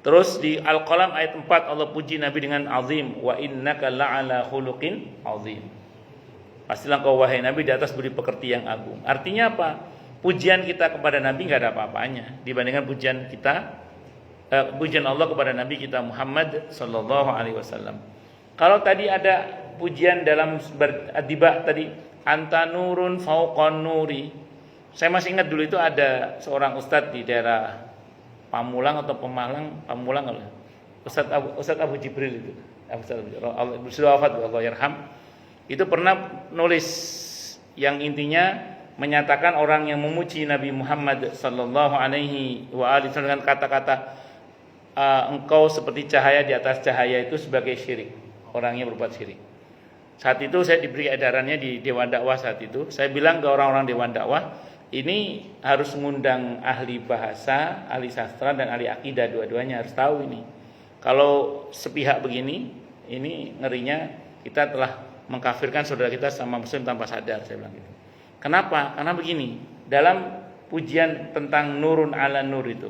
Speaker 1: Terus di Al-Qalam ayat 4 Allah puji Nabi dengan azim, wa innaka la'ala khuluqin azim. Pastilah kau wahai Nabi di atas budi pekerti yang agung. Artinya apa? Pujian kita kepada Nabi enggak ada apa-apanya dibandingkan pujian Allah kepada Nabi kita Muhammad sallallahu alaihi wasallam. Kalau tadi ada pujian dalam Ad-Diba tadi, anta nurun fauqan nuri. Saya masih ingat dulu itu ada seorang ustadz di daerah Pamulang atau Pamulang kalau Ustadz Abu Jibril itu, sudah wafat Allah yarham, itu pernah nulis yang intinya menyatakan orang yang memuji Nabi Muhammad sallallahu alaihi wasallam dengan kata-kata engkau seperti cahaya di atas cahaya itu sebagai syirik. Orangnya berbuat syirik. Saat itu saya diberi edarannya di Dewan Dakwah saat itu. Saya bilang ke orang-orang Dewan Dakwah, ini harus mengundang ahli bahasa, ahli sastra dan ahli akidah, dua-duanya harus tahu ini. Kalau sepihak begini, ini ngerinya kita telah mengkafirkan saudara kita sama muslim tanpa sadar, saya bilang gitu. Kenapa? Karena begini, dalam pujian tentang nurun ala nur itu.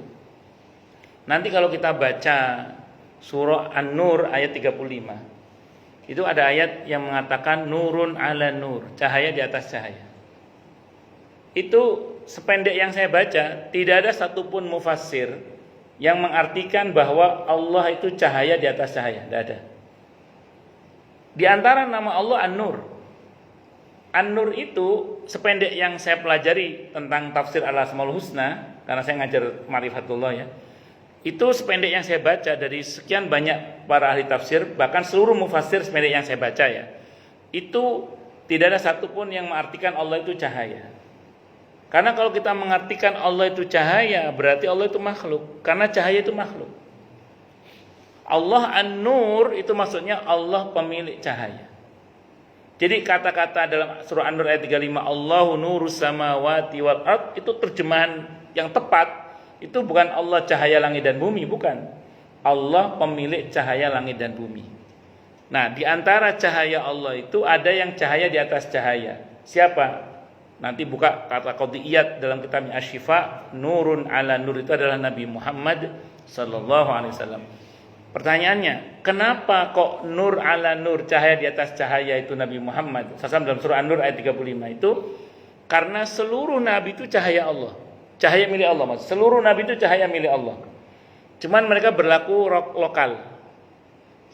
Speaker 1: Nanti kalau kita baca surah An-Nur ayat 35. Itu ada ayat yang mengatakan nurun ala nur, cahaya di atas cahaya. Itu sependek yang saya baca, tidak ada satupun mufassir yang mengartikan bahwa Allah itu cahaya di atas cahaya, tidak ada. Di antara nama Allah An-Nur. An-Nur itu sependek yang saya pelajari tentang tafsir Al-Asmaul Husna, karena saya ngajar Ma'rifatullah ya. Itu sependek yang saya baca dari sekian banyak para ahli tafsir, bahkan seluruh mufassir sependek yang saya baca ya. Itu tidak ada satupun yang mengartikan Allah itu cahaya. Karena kalau kita mengartikan Allah itu cahaya, berarti Allah itu makhluk. Karena cahaya itu makhluk. Allah An-Nur itu maksudnya Allah pemilik cahaya. Jadi kata-kata dalam surah An-Nur ayat 35, Allahu nurus samawati wal ard, itu terjemahan yang tepat. Itu bukan Allah cahaya langit dan bumi, bukan. Allah pemilik cahaya langit dan bumi. Nah, di antara cahaya Allah itu ada yang cahaya di atas cahaya. Siapa? Nanti buka kata qadiyat dalam kitab Asy-Syifa, nurun ala nur itu adalah Nabi Muhammad sallallahu alaihi wasallam. Pertanyaannya, kenapa kok nur ala nur, cahaya di atas cahaya itu Nabi Muhammad sallallahu dalam surah An-Nur ayat 35 itu? Karena seluruh nabi itu cahaya Allah. Cahaya milik Allah, maksud. Seluruh nabi itu cahaya milik Allah. Cuman mereka berlaku lokal.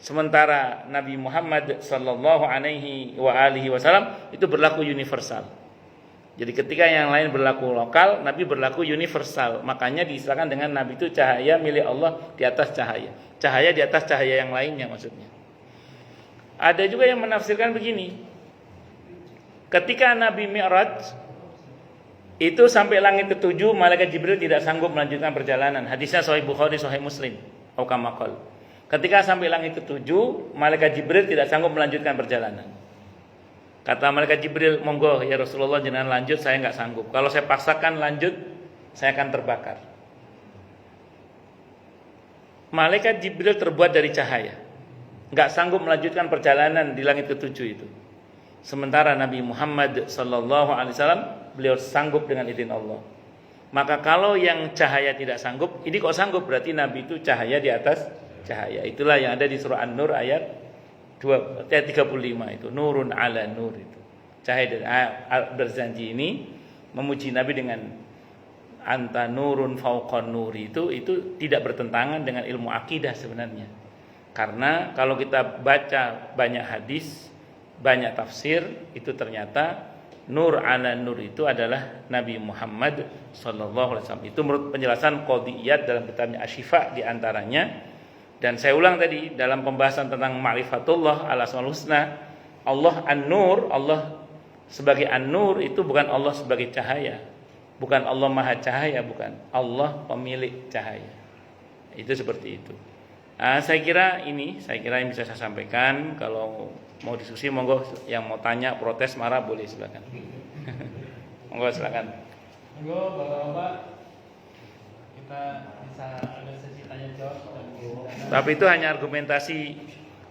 Speaker 1: Sementara Nabi Muhammad sallallahu alaihi wasallam itu berlaku universal. Jadi ketika yang lain berlaku lokal, Nabi berlaku universal. Makanya diistilahkan dengan Nabi itu cahaya milik Allah di atas cahaya. Cahaya di atas cahaya yang lainnya maksudnya. Ada juga yang menafsirkan begini. Ketika Nabi Mi'raj itu sampai langit ketujuh, malaikat Jibril tidak sanggup melanjutkan perjalanan. Hadisnya Sahih Bukhari, Sahih Muslim. Aukamakol. Ketika sampai langit ketujuh, malaikat Jibril tidak sanggup melanjutkan perjalanan. Kata malaikat Jibril, monggo ya Rasulullah jangan lanjut, saya nggak sanggup. Kalau saya paksakan lanjut, saya akan terbakar. Malaikat Jibril terbuat dari cahaya, nggak sanggup melanjutkan perjalanan di langit ketujuh itu. Sementara Nabi Muhammad sallallahu alaihi wasallam beliau sanggup dengan izin Allah. Maka kalau yang cahaya tidak sanggup, ini kok sanggup, berarti Nabi itu cahaya di atas cahaya. Itulah yang ada di surah An-Nur ayat 35 itu, nurun ala nur itu. Cahaya dari berjanji ini memuji Nabi dengan anta nurun fauqan nur itu tidak bertentangan dengan ilmu akidah sebenarnya. Karena kalau kita baca banyak hadis, banyak tafsir, itu ternyata nur ala nur itu adalah Nabi Muhammad sallallahu alaihi wasallam. Itu menurut penjelasan qadiyat dalam kitabnya Asy-Syifa di antaranya. Dan saya ulang tadi dalam pembahasan tentang Ma'rifatullah Al-Asmaul Husna, Allah An-Nur, Allah sebagai An-Nur itu bukan Allah sebagai cahaya, bukan Allah Maha Cahaya, bukan. Allah pemilik cahaya. Itu seperti itu. Saya kira yang bisa saya sampaikan. Kalau mau diskusi, monggo yang mau tanya, protes, marah boleh, silakan. Monggo silakan.
Speaker 3: Monggo Bapak-bapak, kita bisa ada sesi tanya jawab.
Speaker 1: Tapi itu hanya argumentasi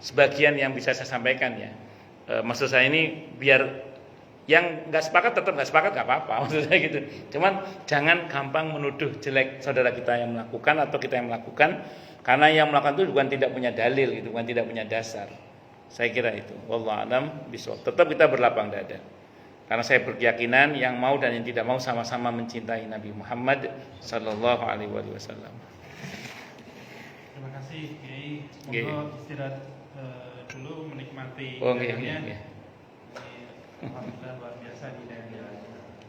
Speaker 1: sebagian yang bisa saya sampaikan ya. Maksud saya ini biar yang nggak sepakat tetap nggak sepakat, nggak apa-apa, maksud saya gitu. Cuman jangan gampang menuduh jelek saudara kita yang melakukan atau kita yang melakukan, karena yang melakukan itu bukan tidak punya dalil, gitu, bukan tidak punya dasar. Saya kira itu. Wallahu a'lam bishawab. Tetap kita berlapang dada. Karena saya berkeyakinan yang mau dan yang tidak mau sama-sama mencintai Nabi Muhammad sallallahu alaihi wasallam.
Speaker 3: Terima kasih Kiai. Monggo istirahat dulu, menikmati
Speaker 1: hidangannya.
Speaker 3: Alhamdulillah luar biasa hidangannya.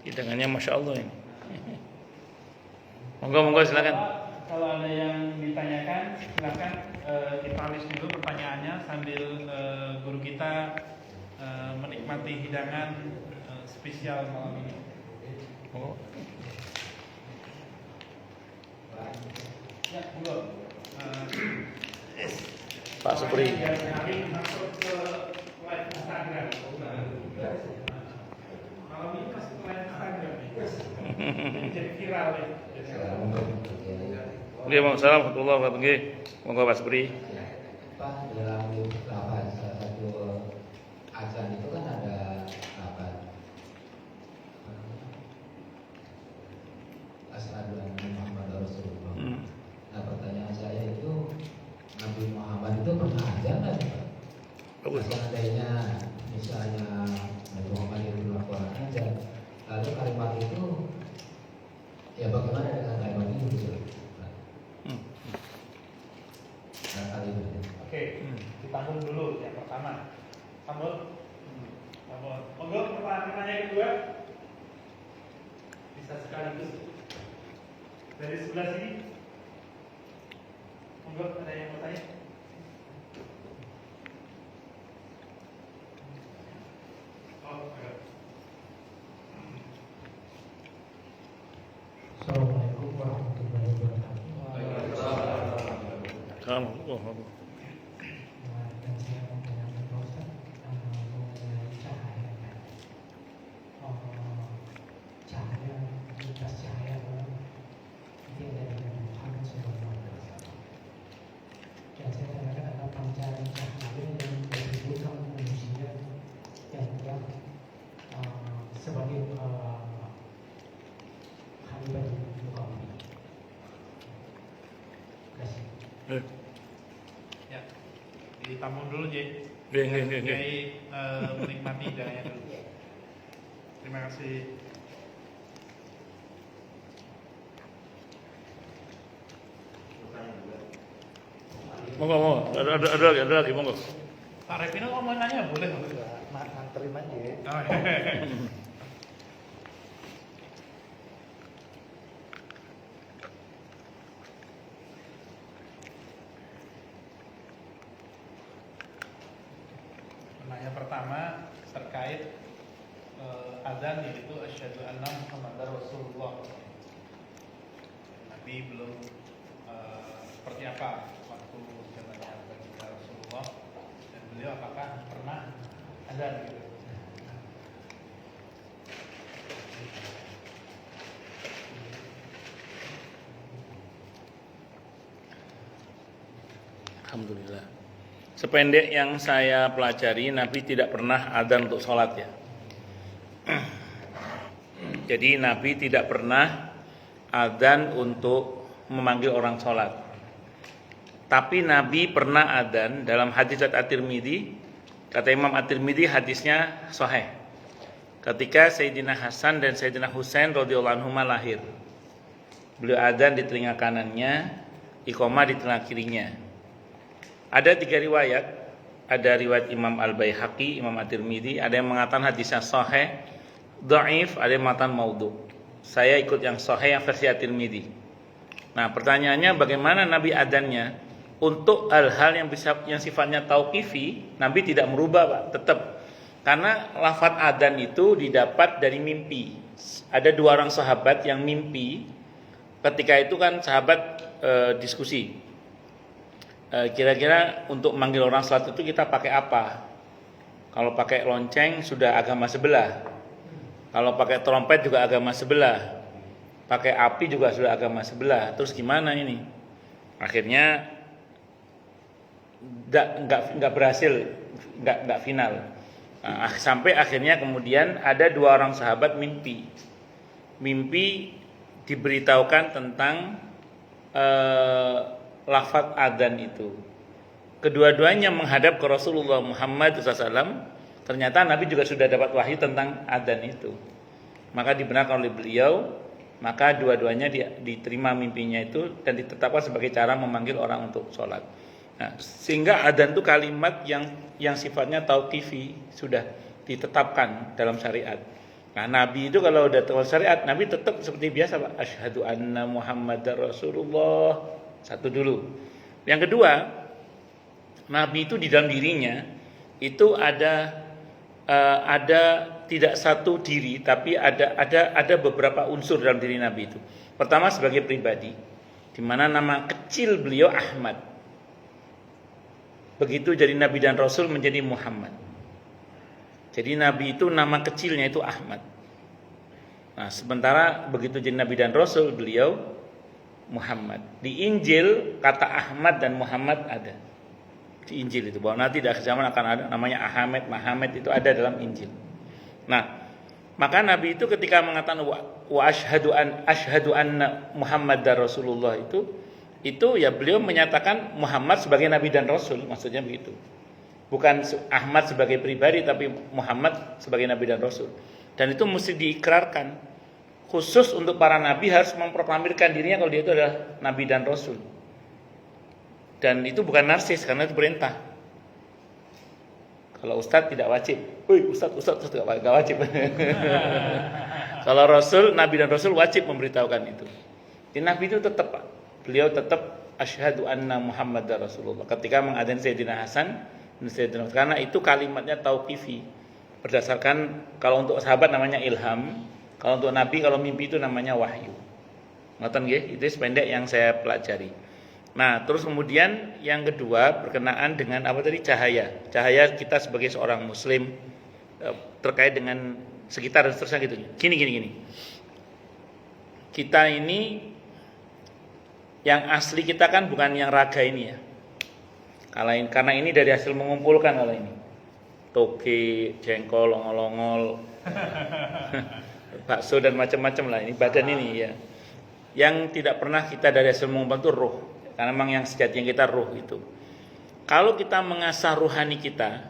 Speaker 1: Hidangannya Masya Allah ini. Monggo silakan.
Speaker 3: Kalau ada yang ditanyakan, silakan kita list dulu pertanyaannya sambil guru kita menikmati hidangan spesial malam ini.
Speaker 1: Oh.
Speaker 3: Ya, belum.
Speaker 1: Pak Supri.
Speaker 3: Hari masuk ke live Instagram. Kalau ini masuk ke live Instagram nih. Jadi viral nih.
Speaker 1: Oke, Assalamualaikum warahmatullahi wabarakatuh. Monggo Pak Supri.
Speaker 4: Pak, dalam lafaz salah satu azan itu kan ada lafaz asyhadu anna Muhammadar Rasulullah. Nah, pertanyaan saya itu Nabi Muhammad itu pernah azan nggak, Pak?
Speaker 1: Bagus.
Speaker 4: Seandainya misalnya Nabi Muhammad itu melakukan azan, lalu kalimat itu ya bagaimana dengan kalimat itu gitu? Nah, kali ini.
Speaker 3: Oke, ditanggung dulu yang pertama. Sambut. Monggo pertanyaan yang kedua. Bisa sekaligus. Dari sebelah sini. Monggo, ada yang mau tanya? Oh, oke.
Speaker 5: Assalamualaikum warahmatullahi wabarakatuh.
Speaker 1: Assalamualaikum.
Speaker 5: Dan saya mau menanyakan Pak Ustaz mengenai cahaya. Cahaya, lintas cahaya itu ada di Nabi Muhammad SAW. Dan saya tanyakan adalah pancaran cahaya yang disebutkan manusia yang sebagai Khalifah Muhammad. Terima kasih.
Speaker 3: Ya. Ditampung dulu, Jay.
Speaker 1: Nggih.
Speaker 3: Jay menikmati hidayahnya dulu. Terima kasih.
Speaker 1: Monggo. Ada lagi, monggo.
Speaker 3: Pak Revino kalau mau nanya boleh.
Speaker 2: Nganterin aja.
Speaker 3: Oh, Yang pertama terkait azan, yaitu asyhadu anna Muhammadar Rasulullah. Nabi belum seperti apa waktu zamannya ketika Rasulullah, dan beliau apakah pernah azan gitu.
Speaker 1: Alhamdulillah. Sependek yang saya pelajari, Nabi tidak pernah adzan untuk sholat ya. Jadi Nabi tidak pernah adzan untuk memanggil orang sholat. Tapi Nabi pernah adzan dalam hadis At-Tirmidzi. Kata Imam At-Tirmidzi, hadisnya sahih. Ketika Sayyidina Hasan dan Sayyidina Husain radhiyallahu anhuma lahir, beliau adzan di telinga kanannya, iqamah di telinga kirinya. Ada 3 riwayat. Ada riwayat Imam Al-Baihaqi, Imam At-Tirmidzi, ada yang mengatakan hadisnya sahih, dhaif, ada yang mengatakan maudhu. Saya ikut yang sahih, yang versi At-Tirmidzi. Nah, pertanyaannya bagaimana Nabi adzannya? Untuk hal-hal yang sifatnya tauqifi, Nabi tidak merubah, Pak, tetap. Karena lafaz adzan itu didapat dari mimpi. Ada 2 orang sahabat yang mimpi. Ketika itu kan sahabat diskusi. Kira-kira untuk manggil orang salat itu kita pakai apa? Kalau pakai lonceng sudah agama sebelah. Kalau pakai trompet juga agama sebelah. Pakai api juga sudah agama sebelah. Terus gimana ini? Akhirnya enggak berhasil, enggak final. Nah, sampai akhirnya kemudian ada 2 orang sahabat mimpi diberitahukan tentang lafaz adzan itu. Kedua-duanya menghadap ke Rasulullah Muhammad SAW. Ternyata Nabi juga sudah dapat wahyu tentang adzan itu. Maka dibenarkan oleh beliau, maka dua-duanya diterima mimpinya itu dan ditetapkan sebagai cara memanggil orang untuk sholat. Nah, sehingga adzan itu kalimat yang sifatnya tauqifi, sudah ditetapkan dalam syariat. Nah, Nabi itu kalau udah tahu syariat, Nabi tetap seperti biasa, Pak. Asyhadu anna Muhammadar Rasulullah. Satu dulu. Yang kedua, Nabi itu di dalam dirinya itu ada tidak satu diri, tapi ada beberapa unsur dalam diri Nabi itu. Pertama sebagai pribadi, di mana nama kecil beliau Ahmad. Begitu jadi Nabi dan Rasul menjadi Muhammad. Jadi Nabi itu nama kecilnya itu Ahmad. Nah, sementara begitu jadi Nabi dan Rasul beliau Muhammad. Di Injil kata Ahmad dan Muhammad ada. Di Injil itu bahwa nanti di akhir zaman akan ada namanya Ahmed, Muhammad itu ada dalam Injil. Nah, maka Nabi itu ketika mengatakan wa asyhadu anna Muhammad dan Rasulullah itu ya beliau menyatakan Muhammad sebagai Nabi dan Rasul, maksudnya begitu. Bukan Ahmad sebagai pribadi, tapi Muhammad sebagai Nabi dan Rasul. Dan itu mesti diikrarkan. Khusus untuk para Nabi harus memproklamirkan dirinya kalau dia itu adalah Nabi dan Rasul. Dan itu bukan narsis, karena itu perintah. Kalau Ustadz tidak wajib. Ustadz tidak wajib. Kalau Rasul, Nabi dan Rasul wajib memberitahukan itu. Jadi Nabi itu beliau tetap asyhadu anna Muhammad Rasulullah. Ketika mengadhan Sayyidina Hasan dan Sayyidina, karena itu kalimatnya tauqifi. Berdasarkan, kalau untuk sahabat namanya ilham, kalau untuk Nabi, kalau mimpi itu namanya wahyu. Ngoten nggih, itu sependek yang saya pelajari. Nah, terus kemudian yang kedua berkenaan dengan apa tadi, cahaya. Cahaya kita sebagai seorang muslim terkait dengan sekitar dan seterusnya gitu. Gini. Kita ini yang asli kita kan bukan yang raga ini ya. Karena ini dari hasil mengumpulkan kalau ini. Toge, jengkol, ongol-ongol, bakso dan macam-macam lah ini badan ini ya. Yang tidak pernah kita dari hasil mengumpulkan itu ruh. Karena memang yang sejatinya kita ruh itu. Kalau kita mengasah ruhani kita,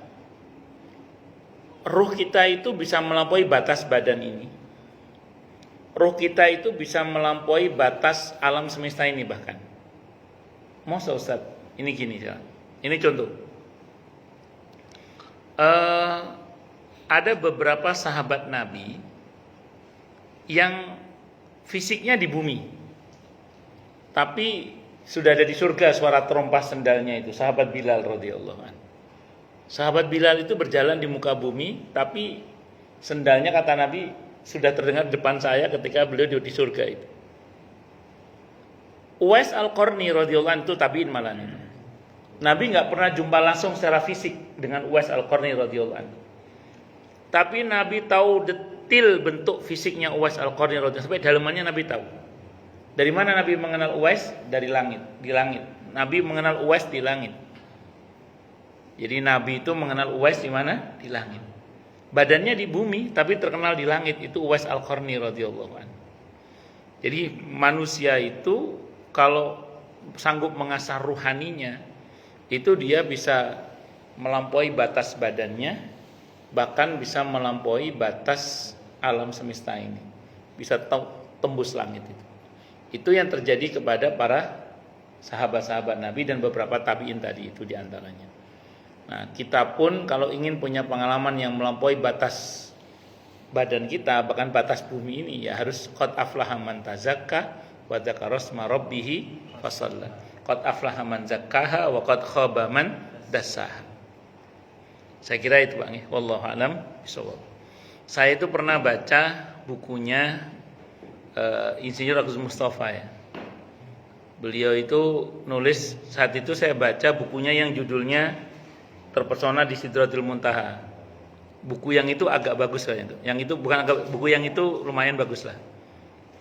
Speaker 1: ruh kita itu bisa melampaui batas badan ini. Ruh kita itu bisa melampaui batas alam semesta ini bahkan. Masa Ustaz? Ini gini ya. Ini contoh. Ada beberapa sahabat Nabi yang fisiknya di bumi, tapi sudah ada di surga suara terompas sendalnya itu, sahabat Bilal radhiyallahu anhu. Sahabat Bilal itu berjalan di muka bumi, tapi sendalnya kata Nabi sudah terdengar di depan saya ketika beliau di surga itu. Uwais Al-Qarni radhiyallahu anhu itu tabi'in malah itu. Nabi nggak pernah jumpa langsung secara fisik dengan Uwais Al-Qarni radhiyallahu anhu. Tapi Nabi tahu detil bentuk fisiknya Uwais Al-Qarni radhiyallahu anhu, sampai dalamannya Nabi tahu. Dari mana Nabi mengenal Uwais? Dari langit, di langit. Nabi mengenal Uwais di langit. Jadi Nabi itu mengenal Uwais di mana? Di langit. Badannya di bumi tapi terkenal di langit, itu Uwais Al-Qarni radhiyallahu anhu. Jadi manusia itu kalau sanggup mengasah ruhaninya, itu dia bisa melampaui batas badannya, bahkan bisa melampaui batas alam semesta ini, bisa tembus langit itu. Itu yang terjadi kepada para sahabat-sahabat Nabi dan beberapa tabi'in tadi itu diantaranya. Nah, kita pun kalau ingin punya pengalaman yang melampaui batas badan kita, bahkan batas bumi ini, ya harus qad aflaha man tazakka wa dzakara asma rabbih fasalla. Qad aflaha man zakkaha wa qad khaba man dassaha. Saya kira itu Bang ya. Wallahu a'lam bishawab. Saya itu pernah baca bukunya Insinyur Agus Mustafa ya. Beliau itu nulis, saat itu saya baca bukunya yang judulnya Terpesona di Sidratul Muntaha. Buku yang itu agak bagus kayaknya itu. Yang itu bukan agak, buku yang itu lumayan bagus lah.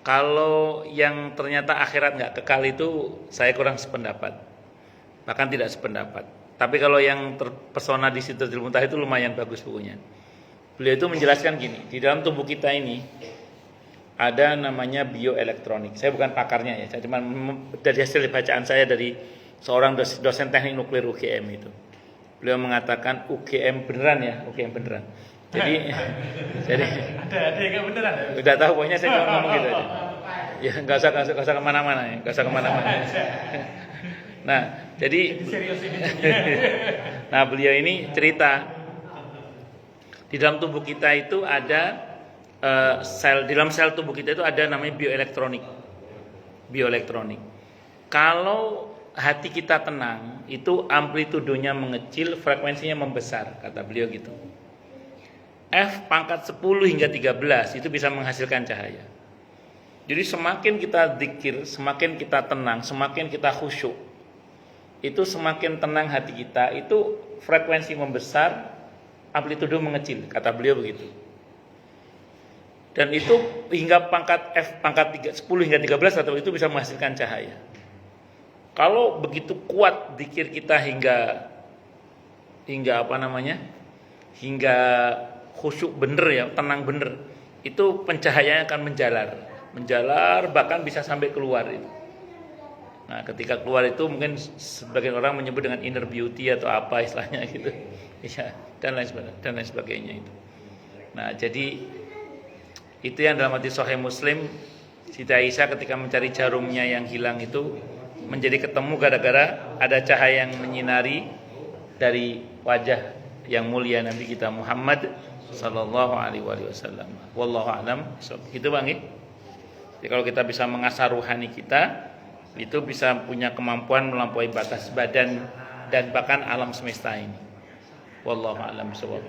Speaker 1: Kalau yang ternyata akhirat nggak kekal itu saya kurang sependapat, bahkan tidak sependapat. Tapi kalau yang Terpesona di Sidratul Muntaha itu lumayan bagus bukunya. Beliau itu menjelaskan gini, di dalam tubuh kita ini ada namanya bioelektronik. Saya bukan pakarnya ya, saya cuma dari hasil bacaan saya dari seorang dosen teknik nuklir UGM itu. Beliau mengatakan UGM beneran ya, UGM beneran. Jadi ada yang nggak beneran. Udah tahu pokoknya saya ngomong gitu aja. Ya nggak usah kemana-mana ya, nggak usah kemana-mana. Nah, jadi nah beliau ini cerita di dalam tubuh kita itu ada sel, di dalam sel tubuh kita itu ada namanya bioelektronik. Kalau hati kita tenang, itu amplitudenya mengecil, frekuensinya membesar, kata beliau gitu. F pangkat 10 hingga 13 itu bisa menghasilkan cahaya. Jadi semakin kita zikir, semakin kita tenang, semakin kita khusyuk, itu semakin tenang hati kita, itu frekuensi membesar, amplitudo mengecil, kata beliau begitu. Dan itu hingga pangkat F pangkat 10 hingga 13 atau itu bisa menghasilkan cahaya. Kalau begitu kuat zikir kita hingga hingga khusyuk bener ya, tenang bener, itu pencahayaannya akan menjalar bahkan bisa sampai keluar itu. Nah, ketika keluar itu mungkin sebagian orang menyebut dengan inner beauty atau apa istilahnya gitu. Ya, dan lain sebagainya itu. Nah, jadi itu yang dalam hadis Sahih Muslim, Siti Aisyah ketika mencari jarumnya yang hilang itu menjadi ketemu gara-gara ada cahaya yang menyinari dari wajah yang mulia Nabi kita Muhammad sallallahu alaihi wasallam. Wallahu a'lam. Gitu Bang. Jadi kalau kita bisa mengasah ruhani kita, itu bisa punya kemampuan melampaui batas badan dan bahkan alam semesta ini. Wallahu a'lam bishawab.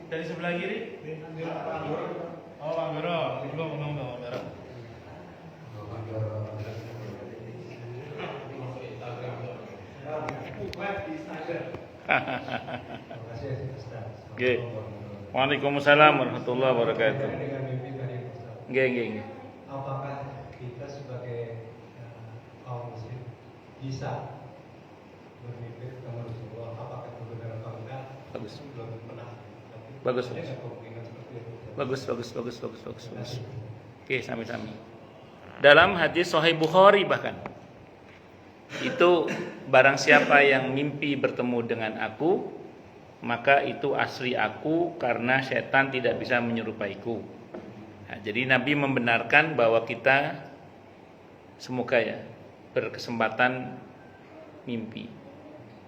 Speaker 3: Dari sebelah kiri? Oh, Pak Guru.
Speaker 1: Oke. Waalaikumsalam warahmatullahi wabarakatuh. Nggih.
Speaker 6: Apakah kita sebagai kaum muslim bisa bermimpi ketemu Rasulullah? Apakah itu benar atau enggak?
Speaker 1: Bagus.
Speaker 6: Belum pernah.
Speaker 1: Bagus.
Speaker 6: Ada kemungkinan seperti itu.
Speaker 1: Bagus. Oke, sami-sami. Dalam hadis Sahih Bukhari bahkan itu barang siapa yang mimpi bertemu dengan aku, maka itu asli aku karena setan tidak bisa menyerupaiku. Nah, jadi Nabi membenarkan bahwa kita semoga ya berkesempatan mimpi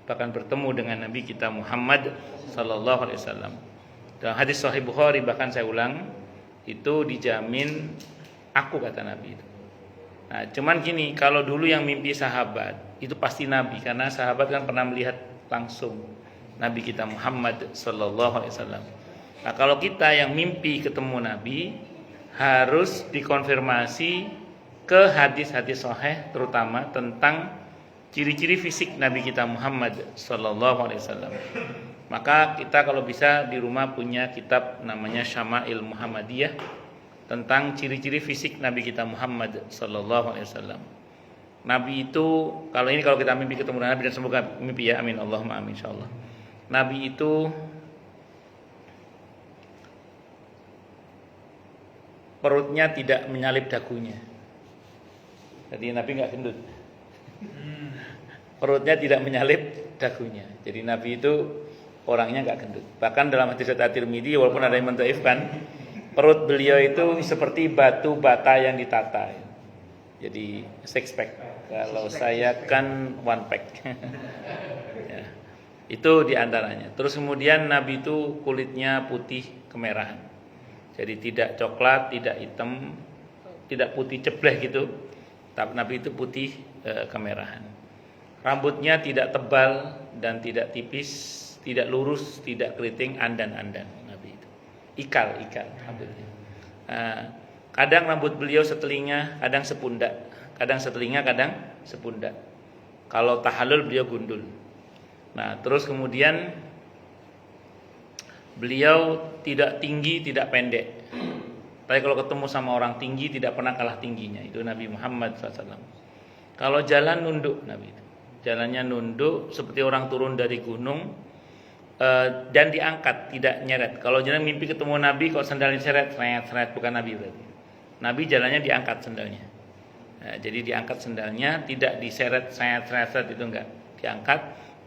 Speaker 1: bahkan bertemu dengan Nabi kita Muhammad sallallahu alaihi wasallam. Dalam hadis Sahih Bukhari bahkan saya ulang, itu dijamin aku kata Nabi itu. Nah, cuman gini, kalau dulu yang mimpi sahabat itu pasti Nabi, karena sahabat kan pernah melihat langsung Nabi kita Muhammad sallallahu alaihi wasallam. Nah, kalau kita yang mimpi ketemu Nabi harus dikonfirmasi ke hadis-hadis sahih terutama tentang ciri-ciri fisik Nabi kita Muhammad sallallahu alaihi wasallam. Maka kita kalau bisa di rumah punya kitab namanya Syama'il Muhammadiyah tentang ciri-ciri fisik Nabi kita Muhammad sallallahu alaihi wasallam. Nabi itu kalau kita mimpi ketemu Nabi, dan semoga mimpi ya, amin Allahumma amin insyaallah. Nabi itu perutnya tidak menyalip dagunya. Jadi Nabi enggak gendut. Perutnya tidak menyalip dagunya. Jadi Nabi itu orangnya enggak gendut. Bahkan dalam hadis At-Tirmidzi walaupun ada yang mendhaifkan, perut beliau itu seperti batu bata yang ditata. Jadi six pack. Kalau saya kan one pack. Ya. Itu diantaranya. Terus kemudian Nabi itu kulitnya putih kemerahan. Jadi tidak coklat, tidak hitam, tidak putih cebleh gitu. Tapi Nabi itu putih kemerahan. Rambutnya tidak tebal dan tidak tipis, tidak lurus, tidak keriting, andan-andan Nabi itu. Ikal rambutnya. Kadang rambut beliau setelinga, kadang sepundak. Kadang setelinga, kadang sepundak. Kalau tahallul beliau gundul. Nah, terus kemudian beliau tidak tinggi, tidak pendek. Tapi kalau ketemu sama orang tinggi tidak pernah kalah tingginya. Itu Nabi Muhammad SAW. Kalau jalan nunduk Nabi itu. Jalannya nunduk seperti orang turun dari gunung, dan diangkat, tidak nyeret. Kalau jalan mimpi ketemu Nabi, kalau sandalnya seret, bukan Nabi berarti. Nabi jalannya diangkat sandalnya. Nah, jadi diangkat sandalnya, tidak diseret, seret itu enggak. Diangkat,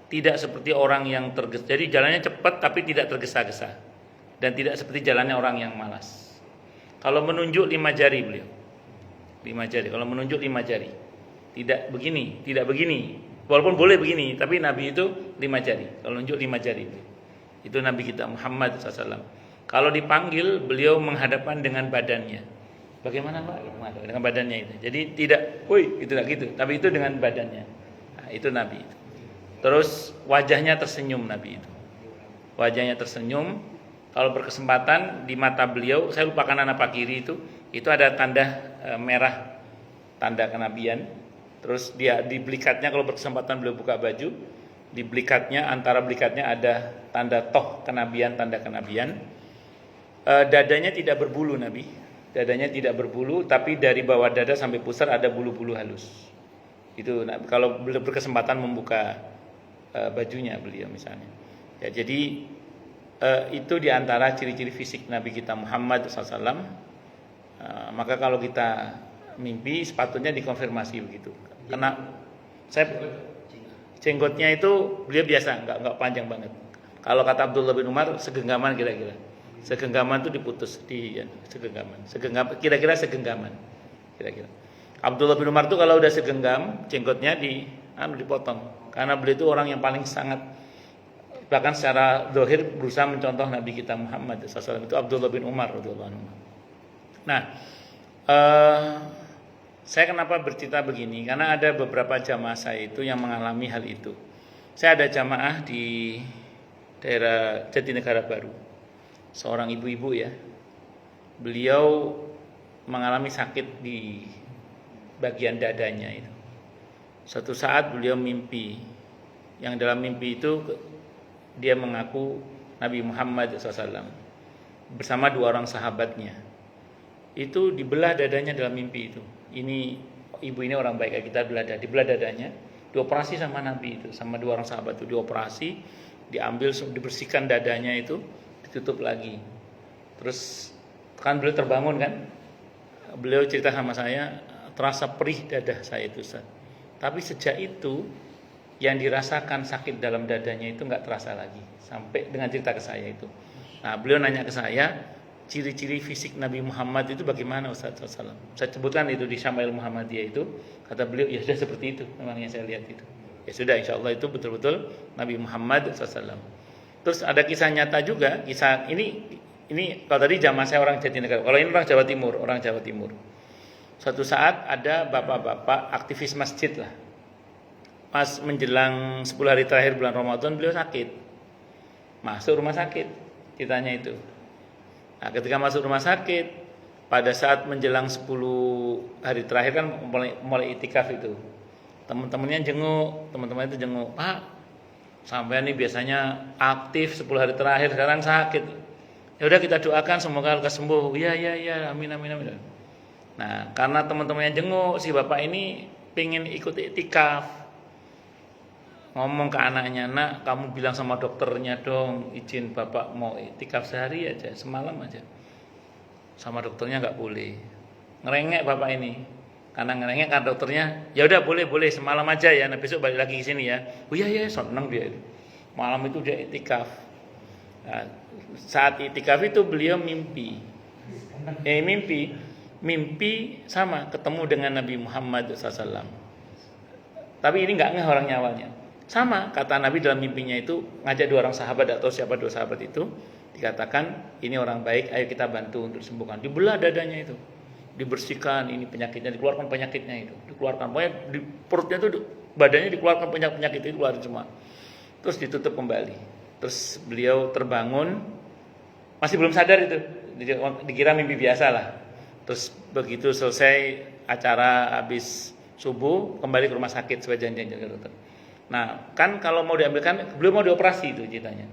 Speaker 1: tidak seperti orang yang tergesa. Jadi jalannya cepat tapi tidak tergesa-gesa. Dan tidak seperti jalannya orang yang malas. Kalau menunjuk 5 jari beliau. 5 jari. Kalau menunjuk 5 jari. Tidak begini. Walaupun boleh begini, tapi Nabi itu 5 jari. Kalau menunjuk 5 jari. Itu Nabi kita Muhammad SAW. Kalau dipanggil, beliau menghadapkan dengan badannya. Bagaimana Pak? Dengan badannya itu. Jadi tidak, woi, itu tidak gitu. Tapi itu dengan badannya. Nah, itu Nabi itu. Terus wajahnya tersenyum Nabi itu. Wajahnya tersenyum. Kalau berkesempatan di mata beliau, saya lupa kanan apa kiri itu ada tanda merah, tanda kenabian. Terus dia di belikatnya, kalau berkesempatan beliau buka baju, di belikatnya, antara belikatnya ada tanda toh kenabian, tanda kenabian. Dadanya tidak berbulu Nabi. Dadanya tidak berbulu, tapi dari bawah dada sampai pusar ada bulu-bulu halus. Itu kalau beliau berkesempatan membuka bajunya beliau misalnya. Ya, jadi itu diantara ciri-ciri fisik Nabi kita Muhammad SAW. Maka kalau kita mimpi sepatutnya dikonfirmasi begitu. Karena saya jenggotnya itu beliau biasa, nggak panjang banget. Kalau kata Abdullah bin Umar segenggaman kira-kira. Segenggaman itu diputus segenggaman. Kira-kira segenggaman. Kira-kira. Abdullah bin Umar itu kalau udah segenggam, jenggotnya dipotong. Karena beliau itu orang yang paling sangat, bahkan secara zahir berusaha mencontoh Nabi kita Muhammad SAW. Itu Abdullah bin Umar radhiyallahu anhu. Nah, saya kenapa bercerita begini? Karena ada beberapa jamaah saya itu yang mengalami hal itu. Saya ada jamaah di daerah Jatinegara Baru. Seorang ibu-ibu ya. Beliau mengalami sakit di bagian dadanya itu. Suatu saat beliau mimpi. Yang dalam mimpi itu dia mengaku Nabi Muhammad SAW bersama 2 orang sahabatnya. Itu dibelah dadanya dalam mimpi itu. Ibu ini orang baik, kita dibelah dadanya, dioperasi sama Nabi itu, sama 2 orang sahabat itu dioperasi, diambil, dibersihkan dadanya itu, ditutup lagi. Terus kan beliau terbangun kan, beliau cerita sama saya, terasa perih dada saya itu Ustaz. Tapi sejak itu yang dirasakan sakit dalam dadanya itu nggak terasa lagi, sampai dengan cerita ke saya itu. Nah beliau nanya ke saya, ciri-ciri fisik Nabi Muhammad itu bagaimana Ustaz SAW? Saya sebutkan itu di Syama'il Muhammadiyah itu, kata beliau ya sudah seperti itu memang yang saya lihat itu. Ya sudah, insya Allah itu betul-betul Nabi Muhammad SAW. Terus ada kisah nyata juga, kisah ini kalau tadi zaman saya orang Jatinegara, kalau ini orang Jawa Timur. Suatu saat ada bapak-bapak aktivis masjid lah. Pas menjelang 10 hari terakhir bulan Ramadan beliau sakit. Masuk rumah sakit, ceritanya itu. Nah, ketika masuk rumah sakit, pada saat menjelang 10 hari terakhir kan mulai itikaf itu. Teman-temannya itu jenguk, Pak, sampai ini biasanya aktif 10 hari terakhir, sekarang sakit. Ya udah kita doakan semoga lekas sembuh. Ya, amin. Nah, karena teman-temannya jenguk, si bapak ini pengen ikut iktikaf. Ngomong ke anaknya, nak kamu bilang sama dokternya dong, izin bapak mau iktikaf sehari aja, semalam aja. Sama dokternya nggak boleh. Ngerengek bapak ini. Karena ngerengek kan dokternya, ya udah boleh semalam aja ya, nah besok balik lagi ke sini ya. Oh iya seneng dia. Malam itu dia iktikaf. Nah, saat iktikaf itu beliau mimpi sama ketemu dengan Nabi Muhammad SAW. Tapi ini nggak ngeh orangnya awalnya. Sama kata Nabi dalam mimpinya itu ngajak 2 orang sahabat atau siapa 2 sahabat itu, dikatakan ini orang baik, ayo kita bantu untuk disembuhkan. Dibelah dadanya itu, dibersihkan ini penyakitnya, dikeluarkan penyakitnya itu, dikeluarkan. Pokoknya di perutnya itu badannya dikeluarkan penyakit itu keluar semua. Terus ditutup kembali. Terus beliau terbangun, masih belum sadar itu, dikira mimpi biasa lah. Terus begitu selesai acara habis subuh kembali ke rumah sakit sebagai janjian dokter. Nah kan kalau mau diambilkan, beliau mau dioperasi itu ceritanya.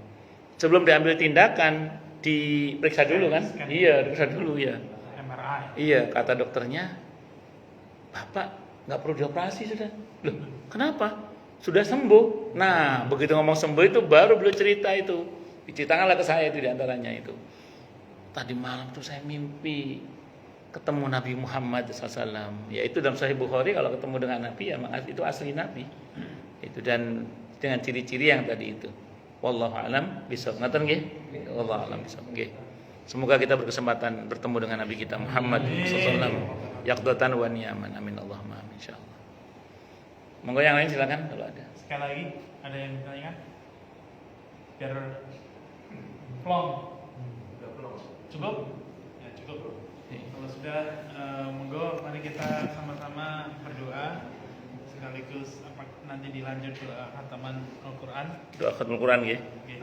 Speaker 1: Sebelum diambil tindakan diperiksa dulu kan? Iya, diperiksa dulu ya.
Speaker 3: MRI.
Speaker 1: Iya, kata dokternya, Bapak nggak perlu dioperasi sudah. Loh, kenapa? Sudah sembuh. Nah, begitu ngomong sembuh itu baru beliau cerita itu. Diceritakanlah ke saya itu diantaranya itu. Tadi malam tuh saya mimpi ketemu Nabi Muhammad SAW. Ya itu dalam Sahih Bukhari kalau ketemu dengan Nabi ya itu asli Nabi. Itu dan dengan ciri-ciri yang tadi itu. Wallahu a'lam bishawab. Ngaten nggih? Wallahu a'lam bishawab. Nggih. Semoga kita berkesempatan bertemu dengan Nabi kita Muhammad SAW. Yaqdatan wa niyaman. Amin Allahumma amin insyaallah. Monggo yang lain silakan kalau ada.
Speaker 3: Sekali lagi ada yang ditanyakan? Biar plong. Cukup? Ya cukup. Kalau sudah, monggo mari kita sama-sama berdoa sekaligus nanti dilanjut doa khataman Al-Quran.
Speaker 1: Doa khatamul Quran nggih.
Speaker 3: Oke.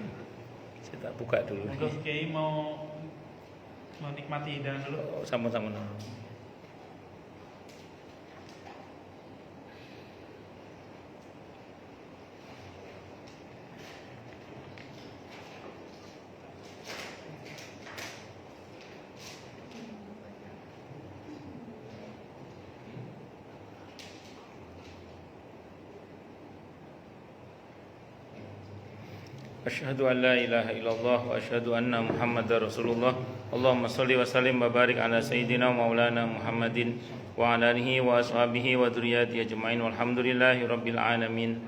Speaker 1: Kita buka dulu.
Speaker 3: Monggo Kiai mau nikmati hidangan dulu.
Speaker 1: Oh, sama-sama. Asyhadu an la ilaha illallah wa asyhadu anna Muhammadar Rasulullah. Allahumma shalli wa sallim wa barik ala sayyidina maulana Muhammadin wa ala alihi wa ashabihi wa dzurriyyatihi ajmain walhamdulillahi rabbil alamin.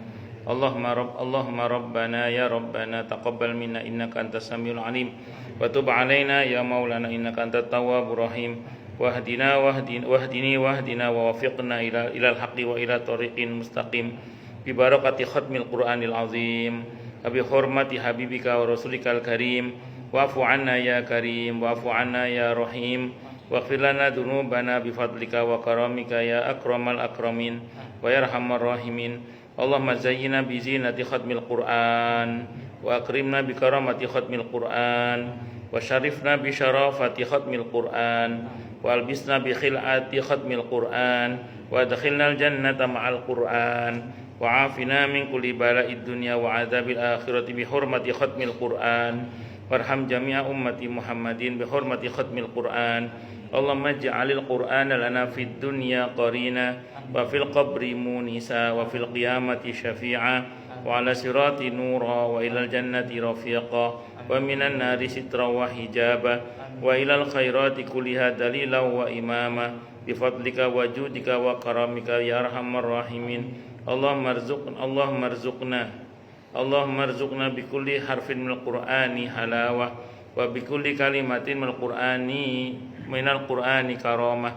Speaker 1: Allahumma rabbana ya rabbana taqabbal minna innaka antas samiul alim wa tub alaina ya maulana innaka antat tawwabur rahim. Wahdina wa wafiqna ila al-haqqi wa ila tariqin mustaqim bi barakati khatmil Qur'anil azim. Abi hormati habibika wa rasulikal karim wa'fu anna ya karim wa'fu anna ya rahim waghfir lana dzunubana bi fadlika wa karamika ya akramal akramin wa yarhamar rahimin. Allahumma zayyina bi zinati khatmil Qur'an wa akrimna bi karamati khatmil Qur'an wa syarifna bi syarafati khatmil Qur'an wa albisna bi khil'ati khatmil Qur'an wa adkhilnal jannata ma'al Qur'an wa afina min kulli bala'id dunya wa adzabil akhirati bi hurmati khatmil Qur'an warham jami'a ummati Muhammadin bi hurmati khatmil Qur'an. Allahumma ij'alil Qur'ana lana fid dunya qarina wa fil qabri munisa wa fil qiyamati syafi'a wa ala sirati nura wa ilal jannati rafiqa wa minan nari sitra wa hijaba wa ilal khairati kulliha dalila wa imama bi fadlika wa judika wa karamika ya arhamar rahimin. Allahumma arzuqna bi kulli harfin minal Qur'ani halawah wa bi kulli kalimatin minal Qur'ani karamah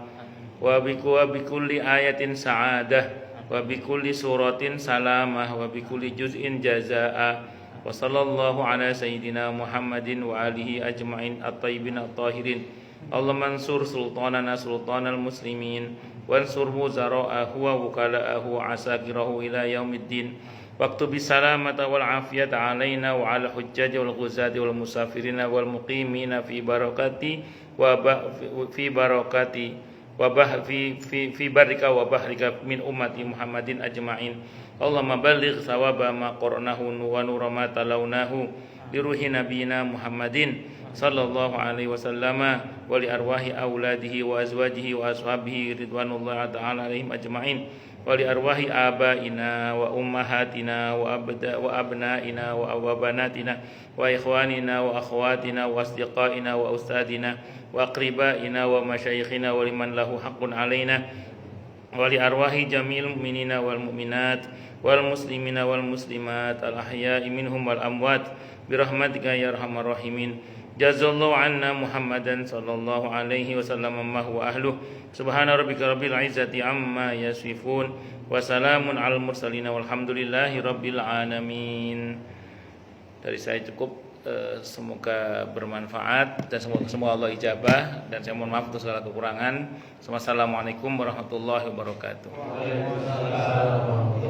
Speaker 1: wa bi kulli ayatin sa'adah wa bi kulli suratin salamah wa bi kulli juz'in jazaa'a wa sallallahu ala sayyidina Muhammadin wa alihi ajma'in at-tayyibin at-tahirin. Allahumma ansur sultanana sultanal muslimin wansurhu zara'ahu wa wukala'ahu wa asakirahu ila yaumiddin waktubi salamata wal afiyata alaina wa ala hujjaji wal ghuzati wal musafirina wal muqimina fi barakati wa fi barakati wa fi barika wa bahrika min ummati Muhammadin ajma'in. Allahumma balligh thawaba ma qara'nahu wa nura ma talawnahu li ruhi nabiyina Muhammadin sallallahu alaihi wasallama wa li arwahi auladihi wa azwajihi wa ashabihi ridwanullahi ta'ala alaihim ajma'in wa li arwahi abaina wa ummahatina wa abnaina wa banatina wa ikhwanina wa akhwatina wa asdiqaina wa ustadina wa aqribaina wa masyayikhina wa liman lahu haqqun alaina wa li arwahi jamil mu'minina wal mu'minat wal muslimina wal muslimat al ahya'i minhum wal amwat birahmatika ya arhamar rahimin. Jazallahu anna Muhammadan sallallahu alaihi wasallam amma huwa ahluh. Subhana rabbika rabbil izzati amma yasifun wa salamun alal mursalin walhamdulillahi rabbil alamin. Dari saya cukup, semoga bermanfaat dan semoga Allah ijabah, dan saya mohon maaf untuk segala kekurangan. Assalamualaikum warahmatullahi wabarakatuh.
Speaker 4: Waalaikumsalam.